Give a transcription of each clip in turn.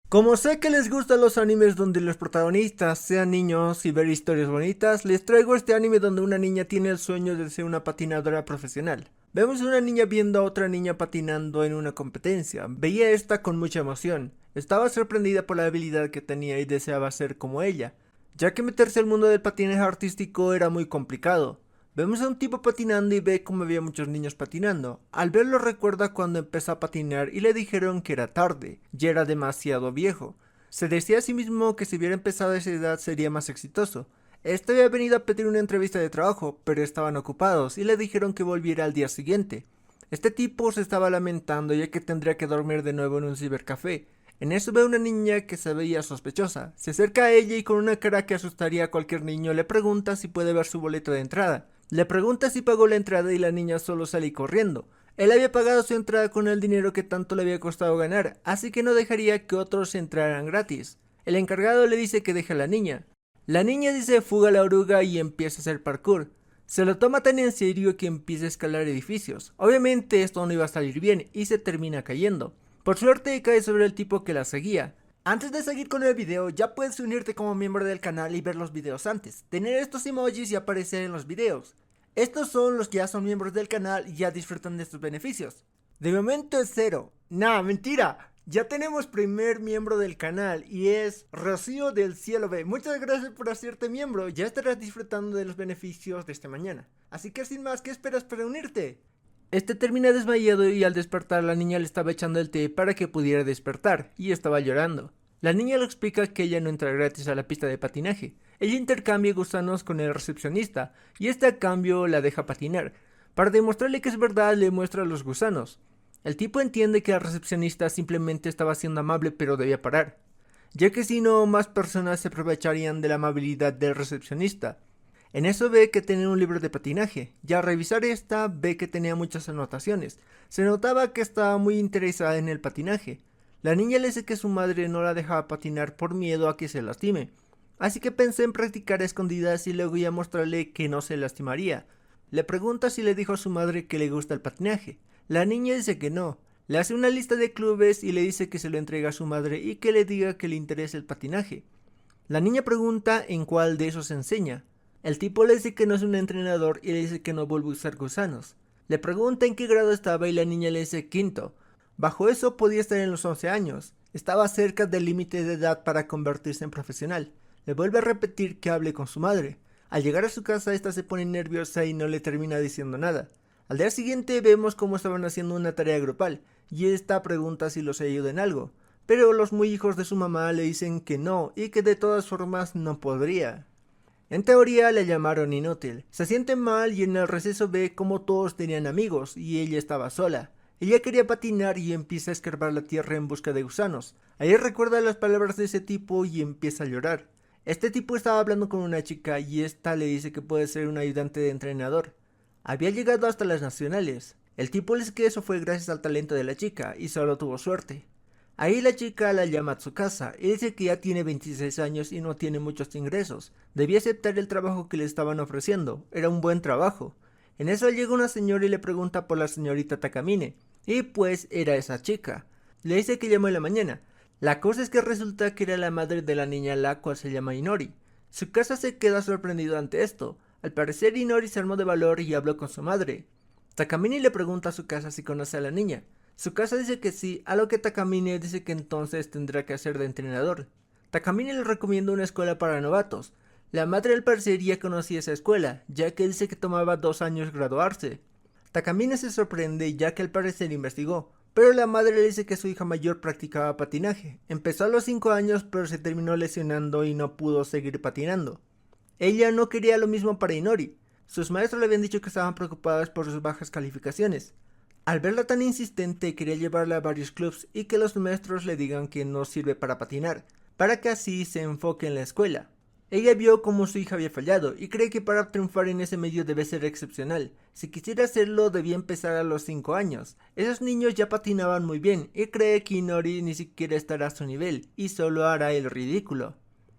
Como sé que les gustan los animes donde los protagonistas sean niños y ver historias bonitas, les traigo este anime donde una niña tiene el sueño de ser una patinadora profesional. Vemos a una niña viendo a otra niña patinando en una competencia. Veía esta con mucha emoción. Estaba sorprendida por la habilidad que tenía y deseaba ser como ella, ya que meterse al mundo del patinaje artístico era muy complicado. Vemos a un tipo patinando y ve cómo había muchos niños patinando. Al verlo recuerda cuando empezó a patinar y le dijeron que era tarde, ya era demasiado viejo. Se decía a sí mismo que si hubiera empezado a esa edad sería más exitoso. Este había venido a pedir una entrevista de trabajo, pero estaban ocupados y le dijeron que volviera al día siguiente. Este tipo se estaba lamentando ya que tendría que dormir de nuevo en un cibercafé. En eso ve a una niña que se veía sospechosa. Se acerca a ella y con una cara que asustaría a cualquier niño le pregunta si puede ver su boleto de entrada. Le pregunta si pagó la entrada y la niña solo sale corriendo. Él había pagado su entrada con el dinero que tanto le había costado ganar, así que no dejaría que otros entraran gratis. El encargado le dice que deje a la niña. La niña dice fuga a la oruga y empieza a hacer parkour. Se lo toma tan en serio que empieza a escalar edificios. Obviamente esto no iba a salir bien y se termina cayendo. Por suerte cae sobre el tipo que la seguía. Antes de seguir con el video, ya puedes unirte como miembro del canal y ver los videos antes, tener estos emojis y aparecer en los videos. Estos son los que ya son miembros del canal y ya disfrutan de estos beneficios. De momento es cero. Nah, mentira. Ya tenemos primer miembro del canal y es Rocío del Cielo B. Muchas gracias por hacerte miembro. Ya estarás disfrutando de los beneficios de esta mañana. Así que sin más, ¿qué esperas para unirte? Este termina desmayado y al despertar la niña le estaba echando el té para que pudiera despertar y estaba llorando. La niña le explica que ella no entra gratis a la pista de patinaje. Ella intercambia gusanos con el recepcionista y este a cambio la deja patinar. Para demostrarle que es verdad le muestra los gusanos. El tipo entiende que el recepcionista simplemente estaba siendo amable pero debía parar, ya que si no más personas se aprovecharían de la amabilidad del recepcionista. En eso ve que tenía un libro de patinaje, y al revisar esta ve que tenía muchas anotaciones. Se notaba que estaba muy interesada en el patinaje. La niña le dice que su madre no la dejaba patinar por miedo a que se lastime, así que pensé en practicar a escondidas y luego ya mostrarle que no se lastimaría. Le pregunta si le dijo a su madre que le gusta el patinaje. La niña dice que no. Le hace una lista de clubes y le dice que se lo entrega a su madre y que le diga que le interesa el patinaje. La niña pregunta en cuál de esos enseña. El tipo le dice que no es un entrenador y le dice que no vuelve a usar gusanos. Le pregunta en qué grado estaba y la niña le dice quinto. Bajo eso podía estar en los 11 años. Estaba cerca del límite de edad para convertirse en profesional. Le vuelve a repetir que hable con su madre. Al llegar a su casa esta se pone nerviosa y no le termina diciendo nada. Al día siguiente vemos cómo estaban haciendo una tarea grupal y esta pregunta si los ayuda en algo. Pero los muy hijos de su mamá le dicen que no y que de todas formas no podría. En teoría le llamaron inútil. Se siente mal y en el receso ve como todos tenían amigos y ella estaba sola. Ella quería patinar y empieza a escarbar la tierra en busca de gusanos. Ahí recuerda las palabras de ese tipo y empieza a llorar. Este tipo estaba hablando con una chica y esta le dice que puede ser un ayudante de entrenador. Había llegado hasta las nacionales. El tipo le dice que eso fue gracias al talento de la chica y solo tuvo suerte. Ahí la chica la llama a su casa y dice que ya tiene 26 años y no tiene muchos ingresos. Debía aceptar el trabajo que le estaban ofreciendo. Era un buen trabajo. En eso llega una señora y le pregunta por la señorita Takamine. Y pues era esa chica. Le dice que llamó en la mañana. La cosa es que resulta que era la madre de la niña la cual se llama Inori. Su casa se queda sorprendido ante esto. Al parecer Inori se armó de valor y habló con su madre. Takamine le pregunta a su casa si conoce a la niña. Su casa dice que sí, a lo que Takamine dice que entonces tendrá que hacer de entrenador. Takamine le recomienda una escuela para novatos. La madre al parecer ya conocía esa escuela, ya que dice que tomaba 2 años graduarse. Takamine se sorprende ya que al parecer investigó, pero la madre le dice que su hija mayor practicaba patinaje. Empezó a los 5 años pero se terminó lesionando y no pudo seguir patinando. Ella no quería lo mismo para Inori. Sus maestros le habían dicho que estaban preocupadas por sus bajas calificaciones. Al verla tan insistente, quería llevarla a varios clubs y que los maestros le digan que no sirve para patinar, para que así se enfoque en la escuela. Ella vio cómo su hija había fallado y cree que para triunfar en ese medio debe ser excepcional. Si quisiera hacerlo debía empezar a los 5 años. Esos niños ya patinaban muy bien y cree que Inori ni siquiera estará a su nivel y solo hará el ridículo.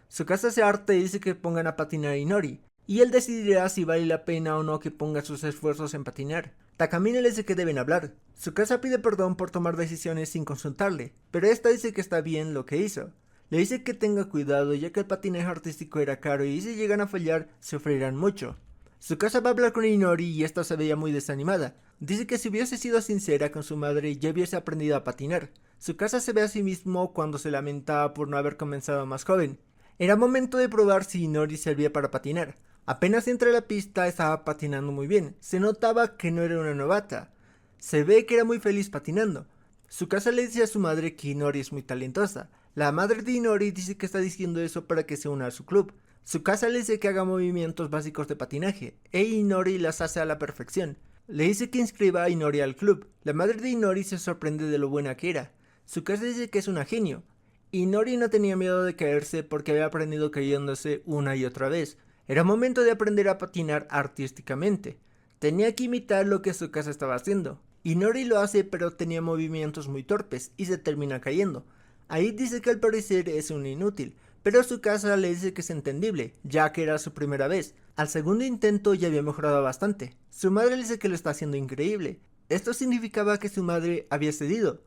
Su casa se harta y dice que pongan a patinar a Inori, y él decidirá si vale la pena o no que ponga sus esfuerzos en patinar. Takamine le dice que deben hablar. Tsukasa pide perdón por tomar decisiones sin consultarle, pero esta dice que está bien lo que hizo. Le dice que tenga cuidado ya que el patinaje artístico era caro y si llegan a fallar, sufrirán mucho. Tsukasa va a hablar con Inori y esta se veía muy desanimada. Dice que si hubiese sido sincera con su madre ya hubiese aprendido a patinar. Tsukasa se ve a sí mismo cuando se lamentaba por no haber comenzado más joven. Era momento de probar si Inori servía para patinar. Apenas entra a la pista estaba patinando muy bien. Se notaba que no era una novata. Se ve que era muy feliz patinando. Tsukasa le dice a su madre que Inori es muy talentosa. La madre de Inori dice que está diciendo eso para que se una a su club. Tsukasa le dice que haga movimientos básicos de patinaje, e Inori las hace a la perfección. Le dice que inscriba a Inori al club. La madre de Inori se sorprende de lo buena que era. Tsukasa dice que es una genio. Inori no tenía miedo de caerse porque había aprendido cayéndose una y otra vez. Era momento de aprender a patinar artísticamente. Tenía que imitar lo que Tsukasa estaba haciendo. Inori lo hace pero tenía movimientos muy torpes y se termina cayendo. Ahí dice que al parecer es un inútil, pero Tsukasa le dice que es entendible, ya que era su primera vez. Al segundo intento ya había mejorado bastante. Su madre le dice que lo está haciendo increíble. Esto significaba que su madre había cedido.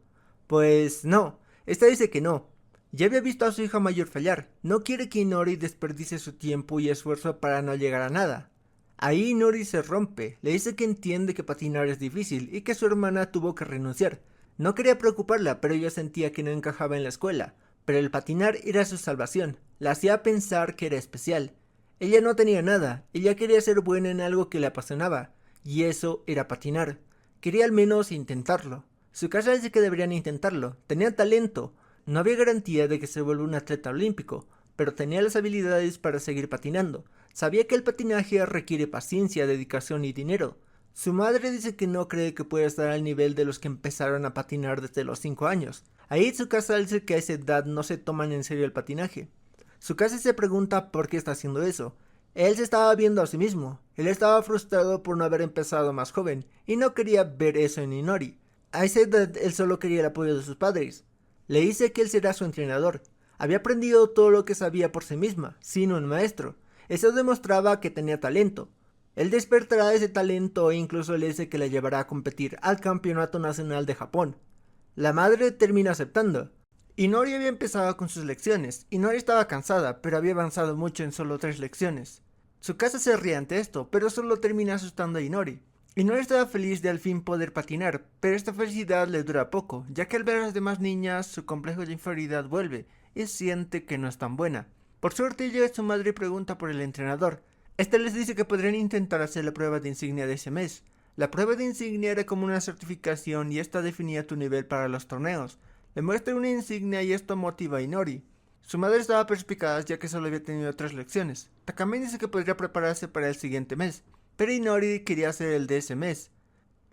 Pues no, esta dice que no. Ya había visto a su hija mayor fallar. No quiere que Inori desperdicie su tiempo y esfuerzo para no llegar a nada. Ahí Inori se rompe, le dice que entiende que patinar es difícil y que su hermana tuvo que renunciar. No quería preocuparla, pero ella sentía que no encajaba en la escuela. Pero el patinar era su salvación, la hacía pensar que era especial. Ella no tenía nada, ella quería ser buena en algo que le apasionaba, y eso era patinar. Quería al menos intentarlo. Su casa dice que deberían intentarlo, tenía talento. No había garantía de que se vuelva un atleta olímpico, pero tenía las habilidades para seguir patinando. Sabía que el patinaje requiere paciencia, dedicación y dinero. Su madre dice que no cree que pueda estar al nivel de los que empezaron a patinar desde los 5 años. Ahí Tsukasa dice que a esa edad no se toman en serio el patinaje. Tsukasa se pregunta por qué está haciendo eso. Él se estaba viendo a sí mismo. Él estaba frustrado por no haber empezado más joven y no quería ver eso en Inori. A esa edad él solo quería el apoyo de sus padres. Le dice que él será su entrenador. Había aprendido todo lo que sabía por sí misma, sin un maestro. Eso demostraba que tenía talento. Él despertará ese talento e incluso le dice que le llevará a competir al Campeonato Nacional de Japón. La madre termina aceptando. Inori había empezado con sus lecciones. Inori estaba cansada, pero había avanzado mucho en solo 3 lecciones. Tsukasa se ríe ante esto, pero solo termina asustando a Inori. Inori estaba feliz de al fin poder patinar, pero esta felicidad le dura poco, ya que al ver a las demás niñas su complejo de inferioridad vuelve y siente que no es tan buena. Por suerte llega su madre y pregunta por el entrenador. Este les dice que podrían intentar hacer la prueba de insignia de ese mes. La prueba de insignia era como una certificación y esta definía tu nivel para los torneos. Le muestra una insignia y esto motiva a Inori. Su madre estaba perspicaz ya que solo había tenido 3 lecciones. Takamine dice que podría prepararse para el siguiente mes, pero Inori quería hacer el de ese mes.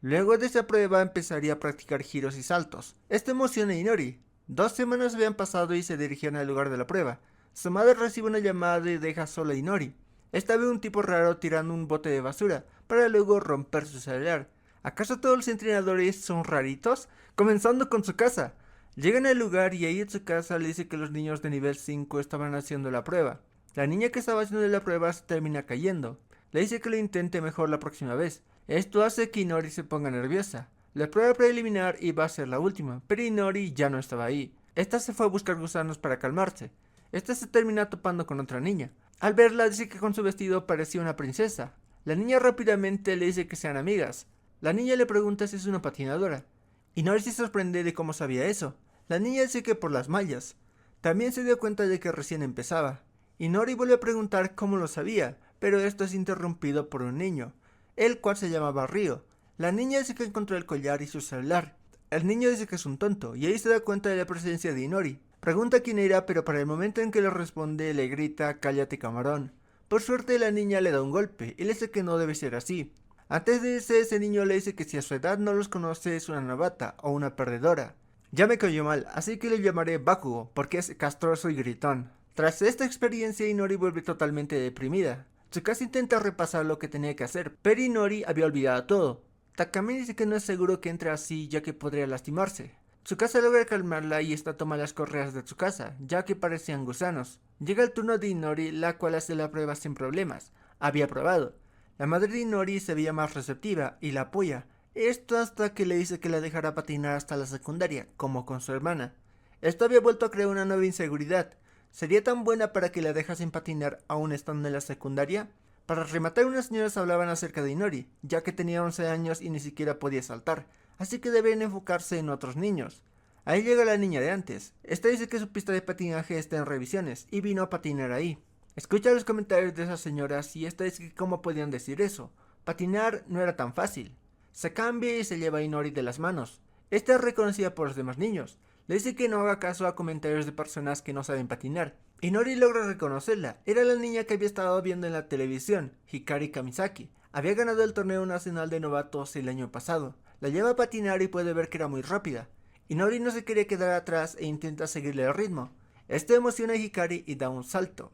Luego de esa prueba empezaría a practicar giros y saltos. Esto emociona a Inori. 2 semanas habían pasado y se dirigían al lugar de la prueba. Su madre recibe una llamada y deja sola a Inori. Esta ve un tipo raro tirando un bote de basura, para luego romper su celular. ¿Acaso todos los entrenadores son raritos? Comenzando con su casa. Llegan al lugar y ahí en su casa le dice que los niños de nivel 5 estaban haciendo la prueba. La niña que estaba haciendo la prueba se termina cayendo. Le dice que lo intente mejor la próxima vez. Esto hace que Inori se ponga nerviosa. La prueba preliminar iba a ser la última, pero Inori ya no estaba ahí. Esta se fue a buscar gusanos para calmarse. Esta se termina topando con otra niña. Al verla dice que con su vestido parecía una princesa. La niña rápidamente le dice que sean amigas. La niña le pregunta si es una patinadora. Inori se sorprende de cómo sabía eso. La niña dice que por las mallas. También se dio cuenta de que recién empezaba. Inori vuelve a preguntar cómo lo sabía, pero esto es interrumpido por un niño, el cual se llamaba Ryo. La niña dice que encontró el collar y su celular. El niño dice que es un tonto, y ahí se da cuenta de la presencia de Inori. Pregunta quién era, pero para el momento en que le responde le grita "cállate, camarón". Por suerte la niña le da un golpe y le dice que no debe ser así. Antes de ese niño le dice que si a su edad no los conoce es una novata o una perdedora. Ya me cayó mal, así que le llamaré Bakugo, porque es castroso y gritón. Tras esta experiencia Inori vuelve totalmente deprimida. Tsukasa intenta repasar lo que tenía que hacer, pero Inori había olvidado todo. Takamine dice que no es seguro que entre así ya que podría lastimarse. Tsukasa logra calmarla y esta toma las correas de Tsukasa, ya que parecían gusanos. Llega el turno de Inori, la cual hace la prueba sin problemas. Había probado. La madre de Inori se veía más receptiva y la apoya. Esto hasta que le dice que la dejará patinar hasta la secundaria, como con su hermana. Esto había vuelto a crear una nueva inseguridad. ¿Sería tan buena para que la dejasen patinar aún estando en la secundaria? Para rematar, unas señoras hablaban acerca de Inori, ya que tenía 11 años y ni siquiera podía saltar, así que deben enfocarse en otros niños. Ahí llega la niña de antes. Esta dice que su pista de patinaje está en revisiones y vino a patinar ahí. Escucha los comentarios de esas señoras y esta dice que cómo podían decir eso. Patinar no era tan fácil. Se cambia y se lleva a Inori de las manos. Esta es reconocida por los demás niños. Le dice que no haga caso a comentarios de personas que no saben patinar. Inori logra reconocerla. Era la niña que había estado viendo en la televisión, Hikari Kamisaki. Había ganado el torneo nacional de novatos el año pasado. La lleva a patinar y puede ver que era muy rápida. Inori no se quería quedar atrás e intenta seguirle el ritmo. Esto emociona a Hikari y da un salto.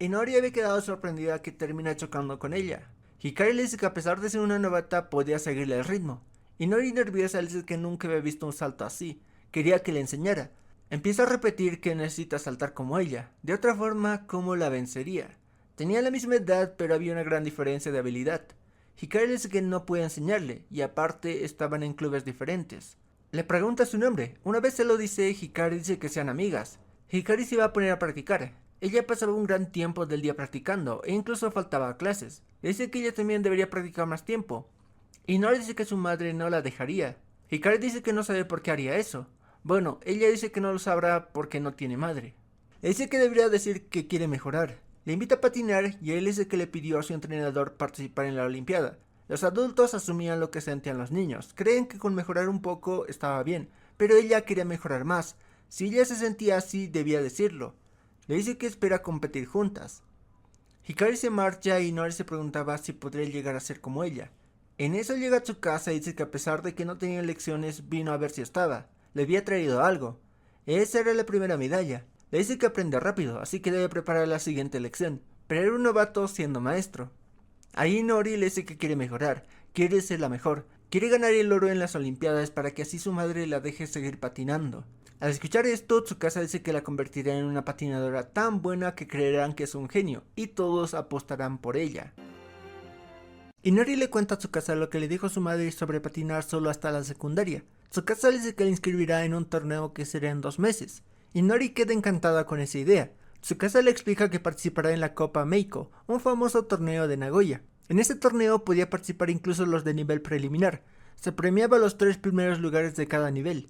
Inori había quedado sorprendida que termina chocando con ella. Hikari le dice que a pesar de ser una novata podía seguirle el ritmo. Inori nerviosa le dice que nunca había visto un salto así, quería que le enseñara. Empieza a repetir que necesita saltar como ella, de otra forma, ¿cómo la vencería? Tenía la misma edad, pero había una gran diferencia de habilidad. Hikari le dice que no puede enseñarle, y aparte estaban en clubes diferentes. Le pregunta su nombre, una vez se lo dice, Hikari dice que sean amigas. Hikari se iba a poner a practicar. Ella pasaba un gran tiempo del día practicando, e incluso faltaba a clases. Le dice que ella también debería practicar más tiempo. Inori dice que su madre no la dejaría. Hikari dice que no sabe por qué haría eso. Bueno, ella dice que no lo sabrá porque no tiene madre. Le dice que debería decir que quiere mejorar. Le invita a patinar y él dice que le pidió a su entrenador participar en la olimpiada. Los adultos asumían lo que sentían los niños. Creen que con mejorar un poco estaba bien, pero ella quería mejorar más. Si ella se sentía así, debía decirlo. Le dice que espera competir juntas. Hikari se marcha y Inori se preguntaba si podría llegar a ser como ella. En eso llega a su casa y dice que a pesar de que no tenía lecciones, vino a ver si estaba. Le había traído algo. Esa era la primera medalla. Le dice que aprende rápido, así que debe preparar la siguiente lección. Pero era un novato siendo maestro. Ahí Inori le dice que quiere mejorar, quiere ser la mejor, quiere ganar el oro en las olimpiadas para que así su madre la deje seguir patinando. Al escuchar esto, Tsukasa dice que la convertirá en una patinadora tan buena que creerán que es un genio, y todos apostarán por ella. Inori le cuenta a Tsukasa lo que le dijo su madre sobre patinar solo hasta la secundaria. Tsukasa le dice que la inscribirá en un torneo que será en 2 meses. Inori queda encantada con esa idea. Tsukasa le explica que participará en la Copa Meiko, un famoso torneo de Nagoya. En este torneo podía participar incluso los de nivel preliminar. Se premiaba los 3 primeros lugares de cada nivel.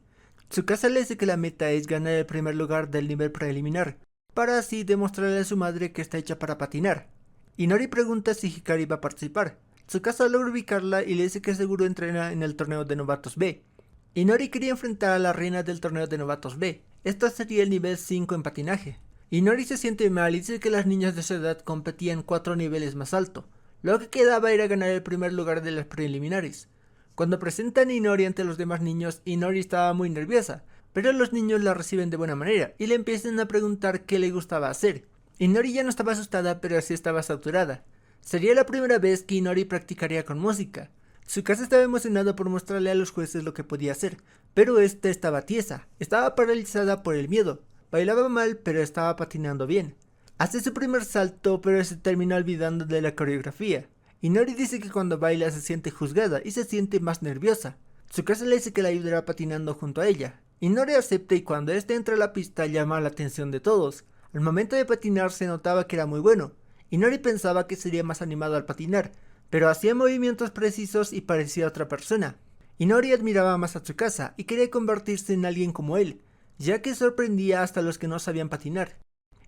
Tsukasa le dice que la meta es ganar el primer lugar del nivel preliminar, para así demostrarle a su madre que está hecha para patinar. Inori pregunta si Hikari va a participar. Tsukasa logra ubicarla y le dice que seguro entrena en el torneo de novatos B. Inori quería enfrentar a la reina del torneo de novatos B. Esta sería el nivel 5 en patinaje. Inori se siente mal y dice que las niñas de su edad competían 4 niveles más alto. Lo que quedaba era ganar el primer lugar de las preliminares. Cuando presentan a Inori ante los demás niños, Inori estaba muy nerviosa, pero los niños la reciben de buena manera y le empiezan a preguntar qué le gustaba hacer. Inori ya no estaba asustada, pero sí estaba saturada. Sería la primera vez que Inori practicaría con música. Tsukasa estaba emocionado por mostrarle a los jueces lo que podía hacer, pero esta estaba tiesa, estaba paralizada por el miedo. Bailaba mal, pero estaba patinando bien. Hace su primer salto, pero se terminó olvidando de la coreografía. Inori dice que cuando baila se siente juzgada y se siente más nerviosa. Tsukasa le dice que la ayudará patinando junto a ella. Inori acepta y cuando este entra a la pista llama la atención de todos. Al momento de patinar se notaba que era muy bueno. Inori pensaba que sería más animado al patinar, pero hacía movimientos precisos y parecía otra persona. Inori admiraba más a Tsukasa y quería convertirse en alguien como él, ya que sorprendía hasta a los que no sabían patinar.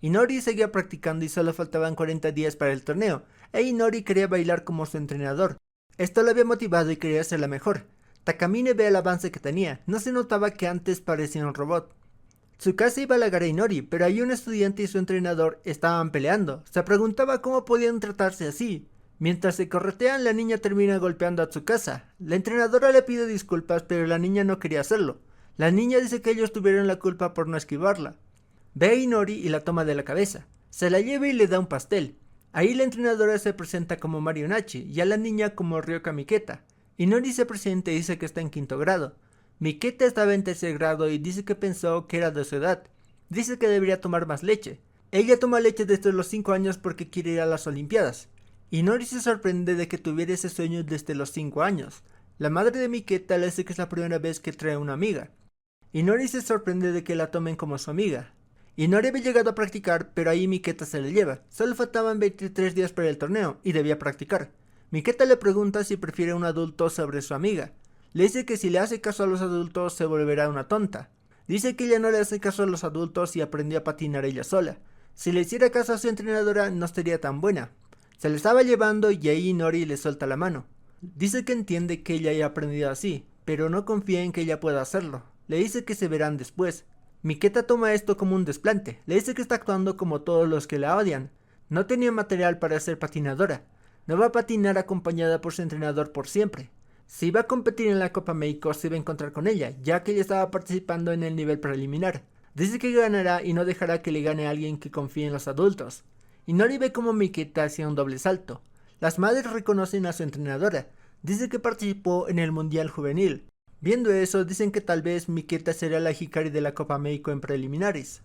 Inori seguía practicando y solo faltaban 40 días para el torneo, e Inori quería bailar como su entrenador. Esto lo había motivado y quería ser la mejor. Takamine ve el avance que tenía, no se notaba que antes parecía un robot. Tsukasa iba a halagar a Inori, pero ahí un estudiante y su entrenador estaban peleando. Se preguntaba cómo podían tratarse así. Mientras se corretean, la niña termina golpeando a Tsukasa. La entrenadora le pide disculpas, pero la niña no quería hacerlo. La niña dice que ellos tuvieron la culpa por no esquivarla. Ve a Inori y la toma de la cabeza. Se la lleva y le da un pastel. Ahí la entrenadora se presenta como Marionachi y a la niña como Ryoka Miketa. Inori se presenta y dice que está en 5º grado. Miketa estaba en 3er grado y dice que pensó que era de su edad. Dice que debería tomar más leche. Ella toma leche desde los 5 años porque quiere ir a las olimpiadas. Inori se sorprende de que tuviera ese sueño desde los 5 años. La madre de Miketa le dice que es la primera vez que trae una amiga. Inori se sorprende de que la tomen como su amiga. Inori había llegado a practicar, pero ahí Miketa se le lleva. Solo faltaban 23 días para el torneo y debía practicar. Miketa le pregunta si prefiere un adulto sobre su amiga. Le dice que si le hace caso a los adultos se volverá una tonta. Dice que ella no le hace caso a los adultos y aprendió a patinar ella sola. Si le hiciera caso a su entrenadora no sería tan buena. Se le estaba llevando y ahí Inori le suelta la mano. Dice que entiende que ella haya aprendido así, pero no confía en que ella pueda hacerlo. Le dice que se verán después. Miketa toma esto como un desplante. Le dice que está actuando como todos los que la odian. No tenía material para ser patinadora. No va a patinar acompañada por su entrenador por siempre. Si iba a competir en la Copa México se iba a encontrar con ella, ya que ella estaba participando en el nivel preliminar. Dice que ganará y no dejará que le gane a alguien que confíe en los adultos. Inori ve como Miketa hacía un doble salto. Las madres reconocen a su entrenadora. Dice que participó en el Mundial Juvenil. Viendo eso, dicen que tal vez Miketa será la Hikari de la Copa México en preliminares.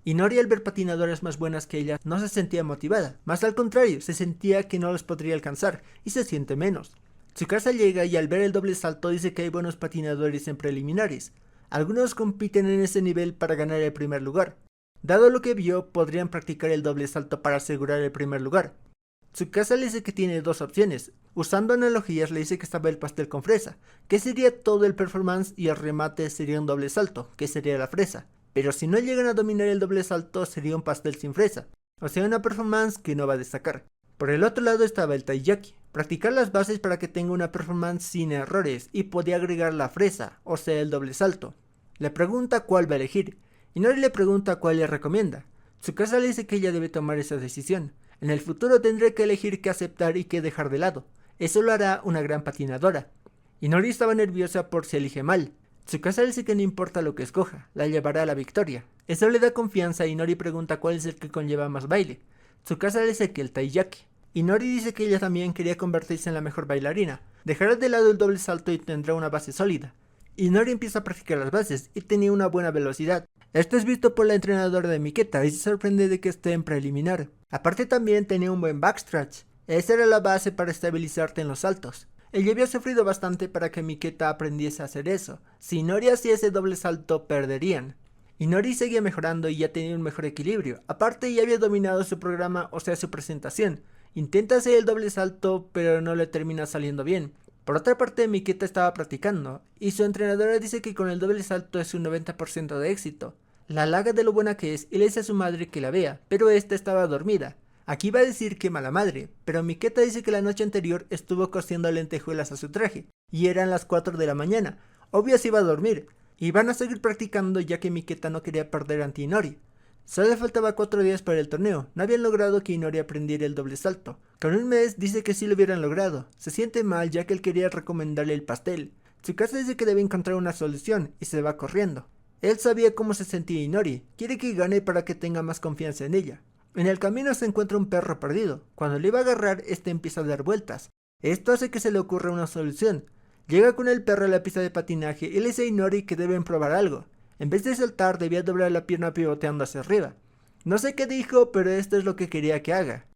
Inori al ver patinadoras más buenas que ella no se sentía motivada, más al contrario, se sentía que no los podría alcanzar y se siente menos. Tsukasa llega y al ver el doble salto dice que hay buenos patinadores en preliminares. Algunos compiten en ese nivel para ganar el primer lugar. Dado lo que vio, podrían practicar el doble salto para asegurar el primer lugar. Tsukasa le dice que tiene dos opciones. Usando analogías le dice que estaba el pastel con fresa, que sería todo el performance y el remate sería un doble salto, que sería la fresa. Pero si no llegan a dominar el doble salto sería un pastel sin fresa, o sea una performance que no va a destacar. Por el otro lado estaba el taiyaki, practicar las bases para que tenga una performance sin errores y podía agregar la fresa, o sea el doble salto. Le pregunta cuál va a elegir, y Nori le pregunta cuál le recomienda. Tsukasa le dice que ella debe tomar esa decisión. En el futuro tendré que elegir qué aceptar y qué dejar de lado. Eso lo hará una gran patinadora. Inori estaba nerviosa por si elige mal. Tsukasa dice que no importa lo que escoja, la llevará a la victoria. Eso le da confianza y Inori pregunta cuál es el que conlleva más baile. Tsukasa dice que el taiyaki. Inori dice que ella también quería convertirse en la mejor bailarina. Dejará de lado el doble salto y tendrá una base sólida. Inori empieza a practicar las bases y tenía una buena velocidad. Esto es visto por la entrenadora de Miketa y se sorprende de que esté en preliminar. Aparte también tenía un buen backstretch. Esa era la base para estabilizarte en los saltos. Ella había sufrido bastante para que Miketa aprendiese a hacer eso. Si Inori hacía ese doble salto, perderían. Inori seguía mejorando y ya tenía un mejor equilibrio. Aparte ya había dominado su programa, o sea su presentación. Intenta hacer el doble salto, pero no le termina saliendo bien. Por otra parte, Miketa estaba practicando, y su entrenadora dice que con el doble salto es un 90% de éxito. La halaga de lo buena que es y le dice a su madre que la vea, pero esta estaba dormida. Aquí va a decir que mala madre, pero Miketa dice que la noche anterior estuvo cosiendo lentejuelas a su traje, y eran las 4 de la mañana. Obvio se iba a dormir, y van a seguir practicando ya que Miketa no quería perder ante Inori. Solo le faltaba 4 días para el torneo, no habían logrado que Inori aprendiera el doble salto. Con un mes dice que sí lo hubieran logrado, se siente mal ya que él quería recomendarle el pastel. Tsukasa dice que debe encontrar una solución y se va corriendo. Él sabía cómo se sentía Inori, quiere que gane para que tenga más confianza en ella. En el camino se encuentra un perro perdido, cuando le iba a agarrar este empieza a dar vueltas. Esto hace que se le ocurra una solución. Llega con el perro a la pista de patinaje y le dice a Inori que deben probar algo. En vez de saltar debía doblar la pierna pivoteando hacia arriba. No sé qué dijo, pero esto es lo que quería que haga.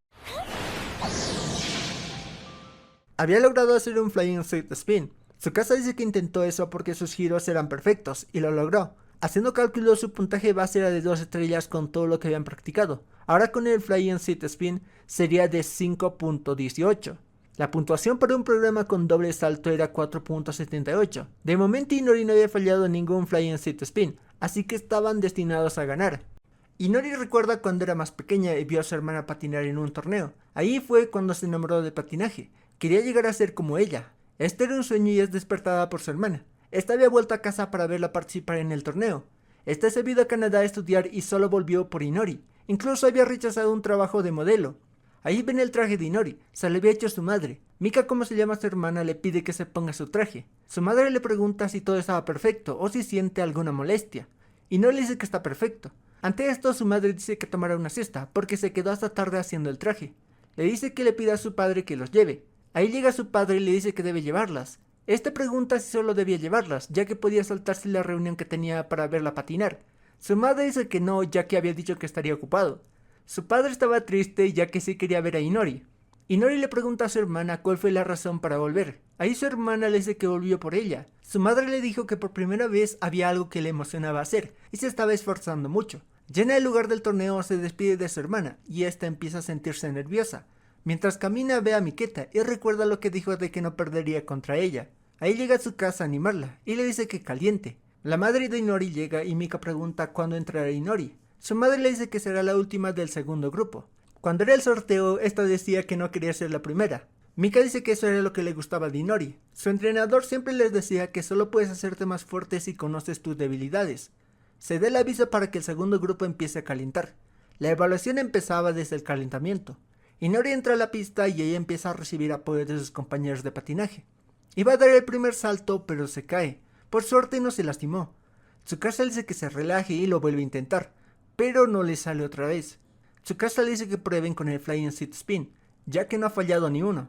Había logrado hacer un flying straight spin. Tsukasa dice que intentó eso porque sus giros eran perfectos, y lo logró. Haciendo cálculos, su puntaje base era de 2 estrellas con todo lo que habían practicado. Ahora con el flying straight spin sería de 5.18. La puntuación para un programa con doble salto era 4.78. De momento Inori no había fallado ningún flying straight spin, así que estaban destinados a ganar. Inori recuerda cuando era más pequeña y vio a su hermana patinar en un torneo. Ahí fue cuando se enamoró de patinaje. Quería llegar a ser como ella. Este era un sueño y es despertada por su hermana. Esta había vuelto a casa para verla participar en el torneo. Esta se había ido a Canadá a estudiar y solo volvió por Inori. Incluso había rechazado un trabajo de modelo. Ahí ven el traje de Inori, se le había hecho a su madre. Mika, como se llama su hermana, le pide que se ponga su traje. Su madre le pregunta si todo estaba perfecto o si siente alguna molestia. Inori le dice que está perfecto. Ante esto su madre dice que tomará una siesta porque se quedó hasta tarde haciendo el traje. Le dice que le pida a su padre que los lleve. Ahí llega su padre y le dice que debe llevarlas. Este pregunta si solo debía llevarlas, ya que podía saltarse la reunión que tenía para verla patinar. Su madre dice que no, ya que había dicho que estaría ocupado. Su padre estaba triste ya que sí quería ver a Inori. Inori le pregunta a su hermana cuál fue la razón para volver. Ahí su hermana le dice que volvió por ella. Su madre le dijo que por primera vez había algo que le emocionaba hacer y se estaba esforzando mucho. Ya en el lugar del torneo se despide de su hermana y esta empieza a sentirse nerviosa. Mientras camina ve a Miketa y recuerda lo que dijo de que no perdería contra ella. Ahí llega a su casa a animarla y le dice que caliente. La madre de Inori llega y Mika pregunta cuándo entrará Inori. Su madre le dice que será la última del segundo grupo. Cuando era el sorteo, esta decía que no quería ser la primera. Mika dice que eso era lo que le gustaba de Inori. Su entrenador siempre les decía que solo puedes hacerte más fuerte si conoces tus debilidades. Se da el aviso para que el segundo grupo empiece a calentar. La evaluación empezaba desde el calentamiento. Inori entra a la pista y ella empieza a recibir apoyo de sus compañeros de patinaje. Iba a dar el primer salto, pero se cae. Por suerte no se lastimó. Tsukasa le dice que se relaje y lo vuelve a intentar, pero no le sale otra vez. Tsukasa le dice que prueben con el Flying Seat Spin, ya que no ha fallado ni uno.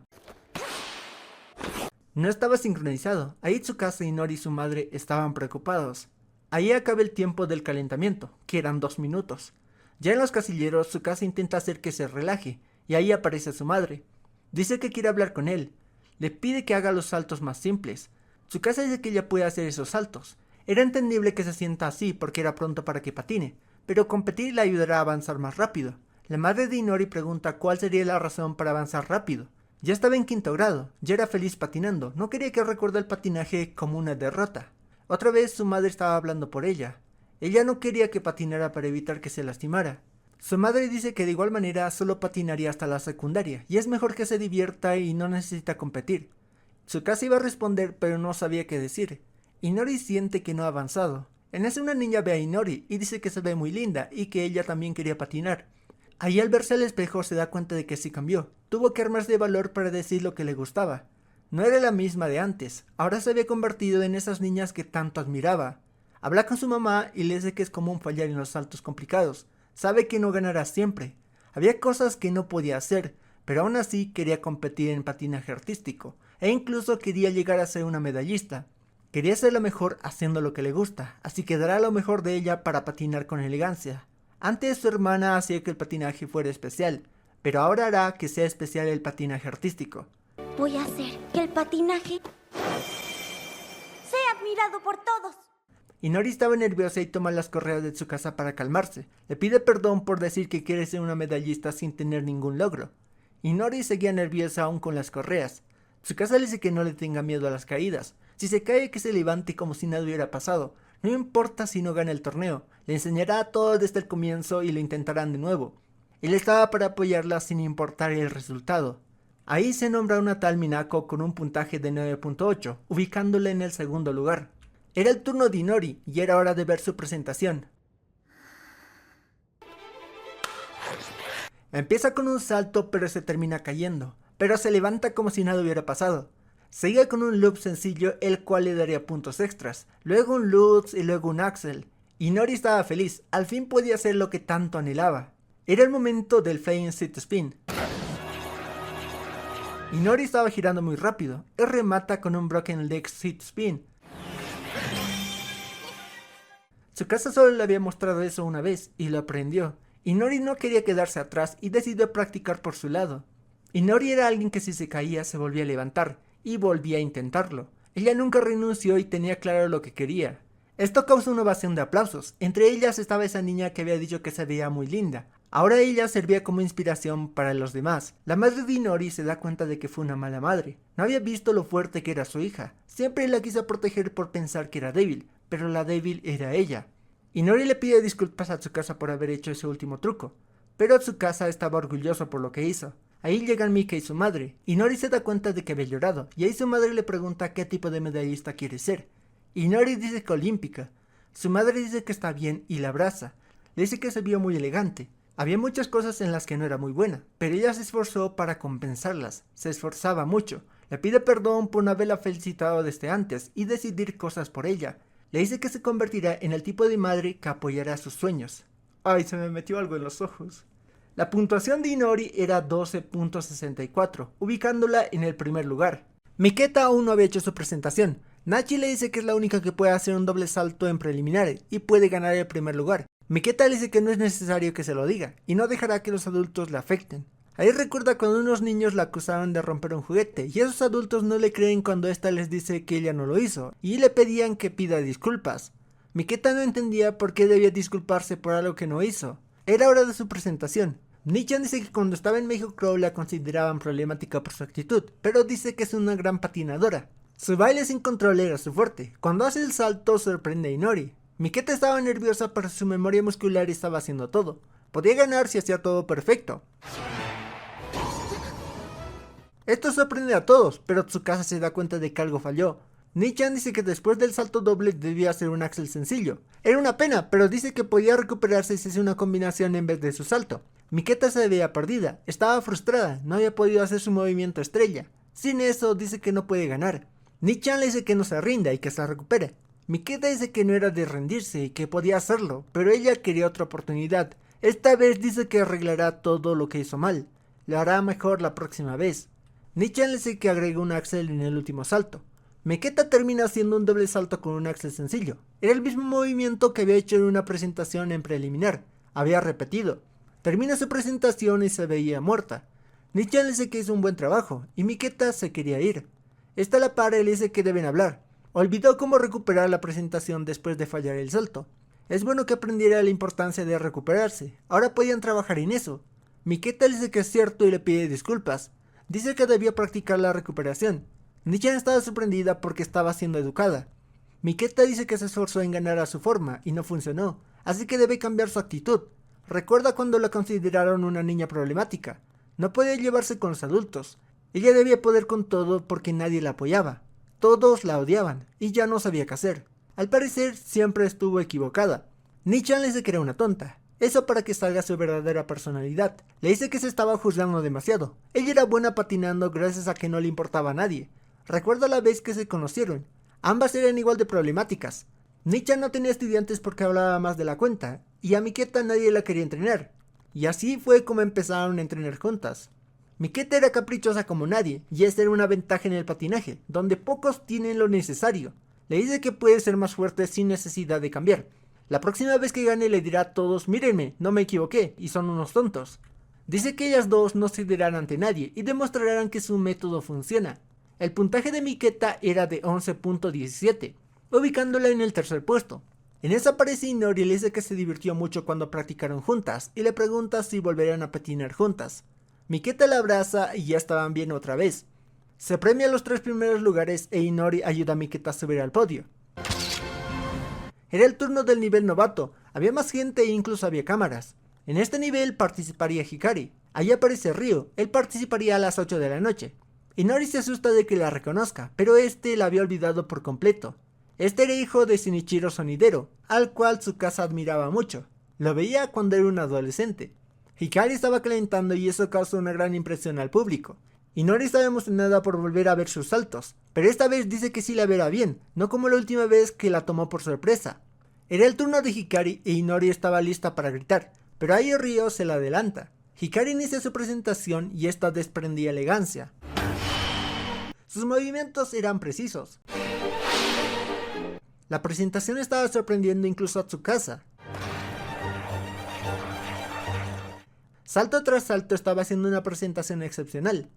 No estaba sincronizado. Ahí Tsukasa, Inori y su madre estaban preocupados. Ahí acaba el tiempo del calentamiento, que eran 2 minutos. Ya en los casilleros, Tsukasa intenta hacer que se relaje, y ahí aparece su madre. Dice que quiere hablar con él. Le pide que haga los saltos más simples. Tsukasa dice que ella puede hacer esos saltos. Era entendible que se sienta así porque era pronto para que patine, pero competir le ayudará a avanzar más rápido. La madre de Inori pregunta cuál sería la razón para avanzar rápido. Ya estaba en 5º grado, ya era feliz patinando, no quería que recuerde el patinaje como una derrota. Otra vez su madre estaba hablando por ella. Ella no quería que patinara para evitar que se lastimara. Su madre dice que de igual manera solo patinaría hasta la secundaria, y es mejor que se divierta y no necesita competir. Tsukasa iba a responder, pero no sabía qué decir. Inori siente que no ha avanzado. En eso una niña ve a Inori y dice que se ve muy linda y que ella también quería patinar. Ahí al verse al espejo se da cuenta de que sí cambió. Tuvo que armarse de valor para decir lo que le gustaba. No era la misma de antes, ahora se había convertido en esas niñas que tanto admiraba. Habla con su mamá y le dice que es común fallar en los saltos complicados. Sabe que no ganará siempre. Había cosas que no podía hacer, pero aún así quería competir en patinaje artístico, e incluso quería llegar a ser una medallista. Quería ser la mejor haciendo lo que le gusta, así que dará lo mejor de ella para patinar con elegancia. Antes su hermana hacía que el patinaje fuera especial, pero ahora hará que sea especial el patinaje artístico. Voy a hacer que el patinaje sea admirado por todos. Inori estaba nerviosa y toma las correas de Tsukasa para calmarse. Le pide perdón por decir que quiere ser una medallista sin tener ningún logro. Inori seguía nerviosa aún con las correas. Tsukasa le dice que no le tenga miedo a las caídas. Si se cae, que se levante como si nada hubiera pasado. No importa si no gana el torneo. Le enseñará todo desde el comienzo y lo intentarán de nuevo. Él estaba para apoyarla sin importar el resultado. Ahí se nombra a una tal Minako con un puntaje de 9.8, ubicándola en el segundo lugar. Era el turno de Inori y era hora de ver su presentación. Empieza con un salto pero se termina cayendo, pero se levanta como si nada hubiera pasado. Sigue con un loop sencillo el cual le daría puntos extras, luego un lutz y luego un axel. Inori estaba feliz, al fin podía hacer lo que tanto anhelaba. Era el momento del Flying Seat Spin. Inori estaba girando muy rápido, y remata con un Broken Leg Seat Spin. Tsukasa solo le había mostrado eso una vez y lo aprendió. Inori no quería quedarse atrás y decidió practicar por su lado. Inori era alguien que si se caía se volvía a levantar y volvía a intentarlo. Ella nunca renunció y tenía claro lo que quería. Esto causó una ovación de aplausos. Entre ellas estaba esa niña que había dicho que se veía muy linda. Ahora ella servía como inspiración para los demás. La madre de Inori se da cuenta de que fue una mala madre. No había visto lo fuerte que era su hija. Siempre la quiso proteger por pensar que era débil, pero la débil era ella. Inori le pide disculpas a Tsukasa por haber hecho ese último truco, pero Tsukasa estaba orgulloso por lo que hizo. Ahí llegan Mika y su madre. Inori se da cuenta de que había llorado, y ahí su madre le pregunta qué tipo de medallista quiere ser. Inori dice que olímpica. Su madre dice que está bien y la abraza. Le dice que se vio muy elegante. Había muchas cosas en las que no era muy buena, pero ella se esforzó para compensarlas. Se esforzaba mucho. Le pide perdón por no haberla felicitado desde antes y decidir cosas por ella. Le dice que se convertirá en el tipo de madre que apoyará sus sueños. Ay, se me metió algo en los ojos. La puntuación de Inori era 12.64, ubicándola en el primer lugar. Miketa aún no había hecho su presentación. Nachi le dice que es la única que puede hacer un doble salto en preliminares y puede ganar el primer lugar. Miketa le dice que no es necesario que se lo diga y no dejará que los adultos le afecten. Ahí recuerda cuando unos niños la acusaban de romper un juguete y esos adultos no le creen cuando ésta les dice que ella no lo hizo y le pedían que pida disculpas. Miketa no entendía por qué debía disculparse por algo que no hizo. Era hora de su presentación. Nichan dice que cuando estaba en México Crow la consideraban problemática por su actitud, pero dice que es una gran patinadora. Su baile sin control era su fuerte. Cuando hace el salto sorprende a Inori. Miketa estaba nerviosa pero su memoria muscular estaba haciendo todo. Podía ganar si hacía todo perfecto. Esto sorprende a todos, pero Tsukasa se da cuenta de que algo falló. Nichan dice que después del salto doble debía hacer un axel sencillo. Era una pena, pero dice que podía recuperarse si hacía una combinación en vez de su salto. Miketa se veía perdida, estaba frustrada, no había podido hacer su movimiento estrella. Sin eso dice que no puede ganar. Nichan le dice que no se rinda y que se recupere. Miketa dice que no era de rendirse y que podía hacerlo, pero ella quería otra oportunidad. Esta vez dice que arreglará todo lo que hizo mal. Lo hará mejor la próxima vez. Nichan le dice que agregó un axel en el último salto. Miketa termina haciendo un doble salto con un axel sencillo. Era el mismo movimiento que había hecho en una presentación en preliminar. Había repetido. Termina su presentación y se veía muerta. Nichan le dice que hizo un buen trabajo y Miketa se quería ir. Esta la para y le dice que deben hablar. Olvidó cómo recuperar la presentación después de fallar el salto. Es bueno que aprendiera la importancia de recuperarse. Ahora podían trabajar en eso. Miketa le dice que es cierto y le pide disculpas. Dice que debía practicar la recuperación. Nichan estaba sorprendida porque estaba siendo educada. Miketa dice que se esforzó en ganar a su forma y no funcionó, así que debe cambiar su actitud. Recuerda cuando la consideraron una niña problemática. No podía llevarse con los adultos. Ella debía poder con todo porque nadie la apoyaba. Todos la odiaban y ya no sabía qué hacer. Al parecer siempre estuvo equivocada. Nichan le dice que era una tonta. Eso para que salga su verdadera personalidad. Le dice que se estaba juzgando demasiado. Ella era buena patinando gracias a que no le importaba a nadie. Recuerda la vez que se conocieron. Ambas eran igual de problemáticas. Nichan no tenía estudiantes porque hablaba más de la cuenta, y a Miketa nadie la quería entrenar. Y así fue como empezaron a entrenar juntas. Miketa era caprichosa como nadie, y esta era una ventaja en el patinaje, donde pocos tienen lo necesario. Le dice que puede ser más fuerte sin necesidad de cambiar. La próxima vez que gane le dirá a todos, mírenme, no me equivoqué, y son unos tontos. Dice que ellas dos no cederán ante nadie, y demostrarán que su método funciona. El puntaje de Miketa era de 11.17, ubicándola en el tercer puesto. En esa aparece Inori y le dice que se divirtió mucho cuando practicaron juntas, y le pregunta si volverán a patinar juntas. Miketa la abraza y ya estaban bien otra vez. Se premia los 3 primeros lugares e Inori ayuda a Miketa a subir al podio. Era el turno del nivel novato, había más gente e incluso había cámaras. En este nivel participaría Hikari. Allí aparece Ryo, él participaría a las 8 de la noche. Inori se asusta de que la reconozca, pero este la había olvidado por completo. Este era hijo de Shinichiro Sonidero, al cual Tsukasa admiraba mucho. Lo veía cuando era un adolescente. Hikari estaba calentando y eso causó una gran impresión al público. Inori estaba emocionada por volver a ver sus saltos, pero esta vez dice que sí la verá bien, no como la última vez que la tomó por sorpresa. Era el turno de Hikari e Inori estaba lista para gritar, pero ahí Ryo se la adelanta. Hikari inicia su presentación y esta desprendía elegancia. Sus movimientos eran precisos. La presentación estaba sorprendiendo incluso a Tsukasa. Salto tras salto estaba haciendo una presentación excepcional.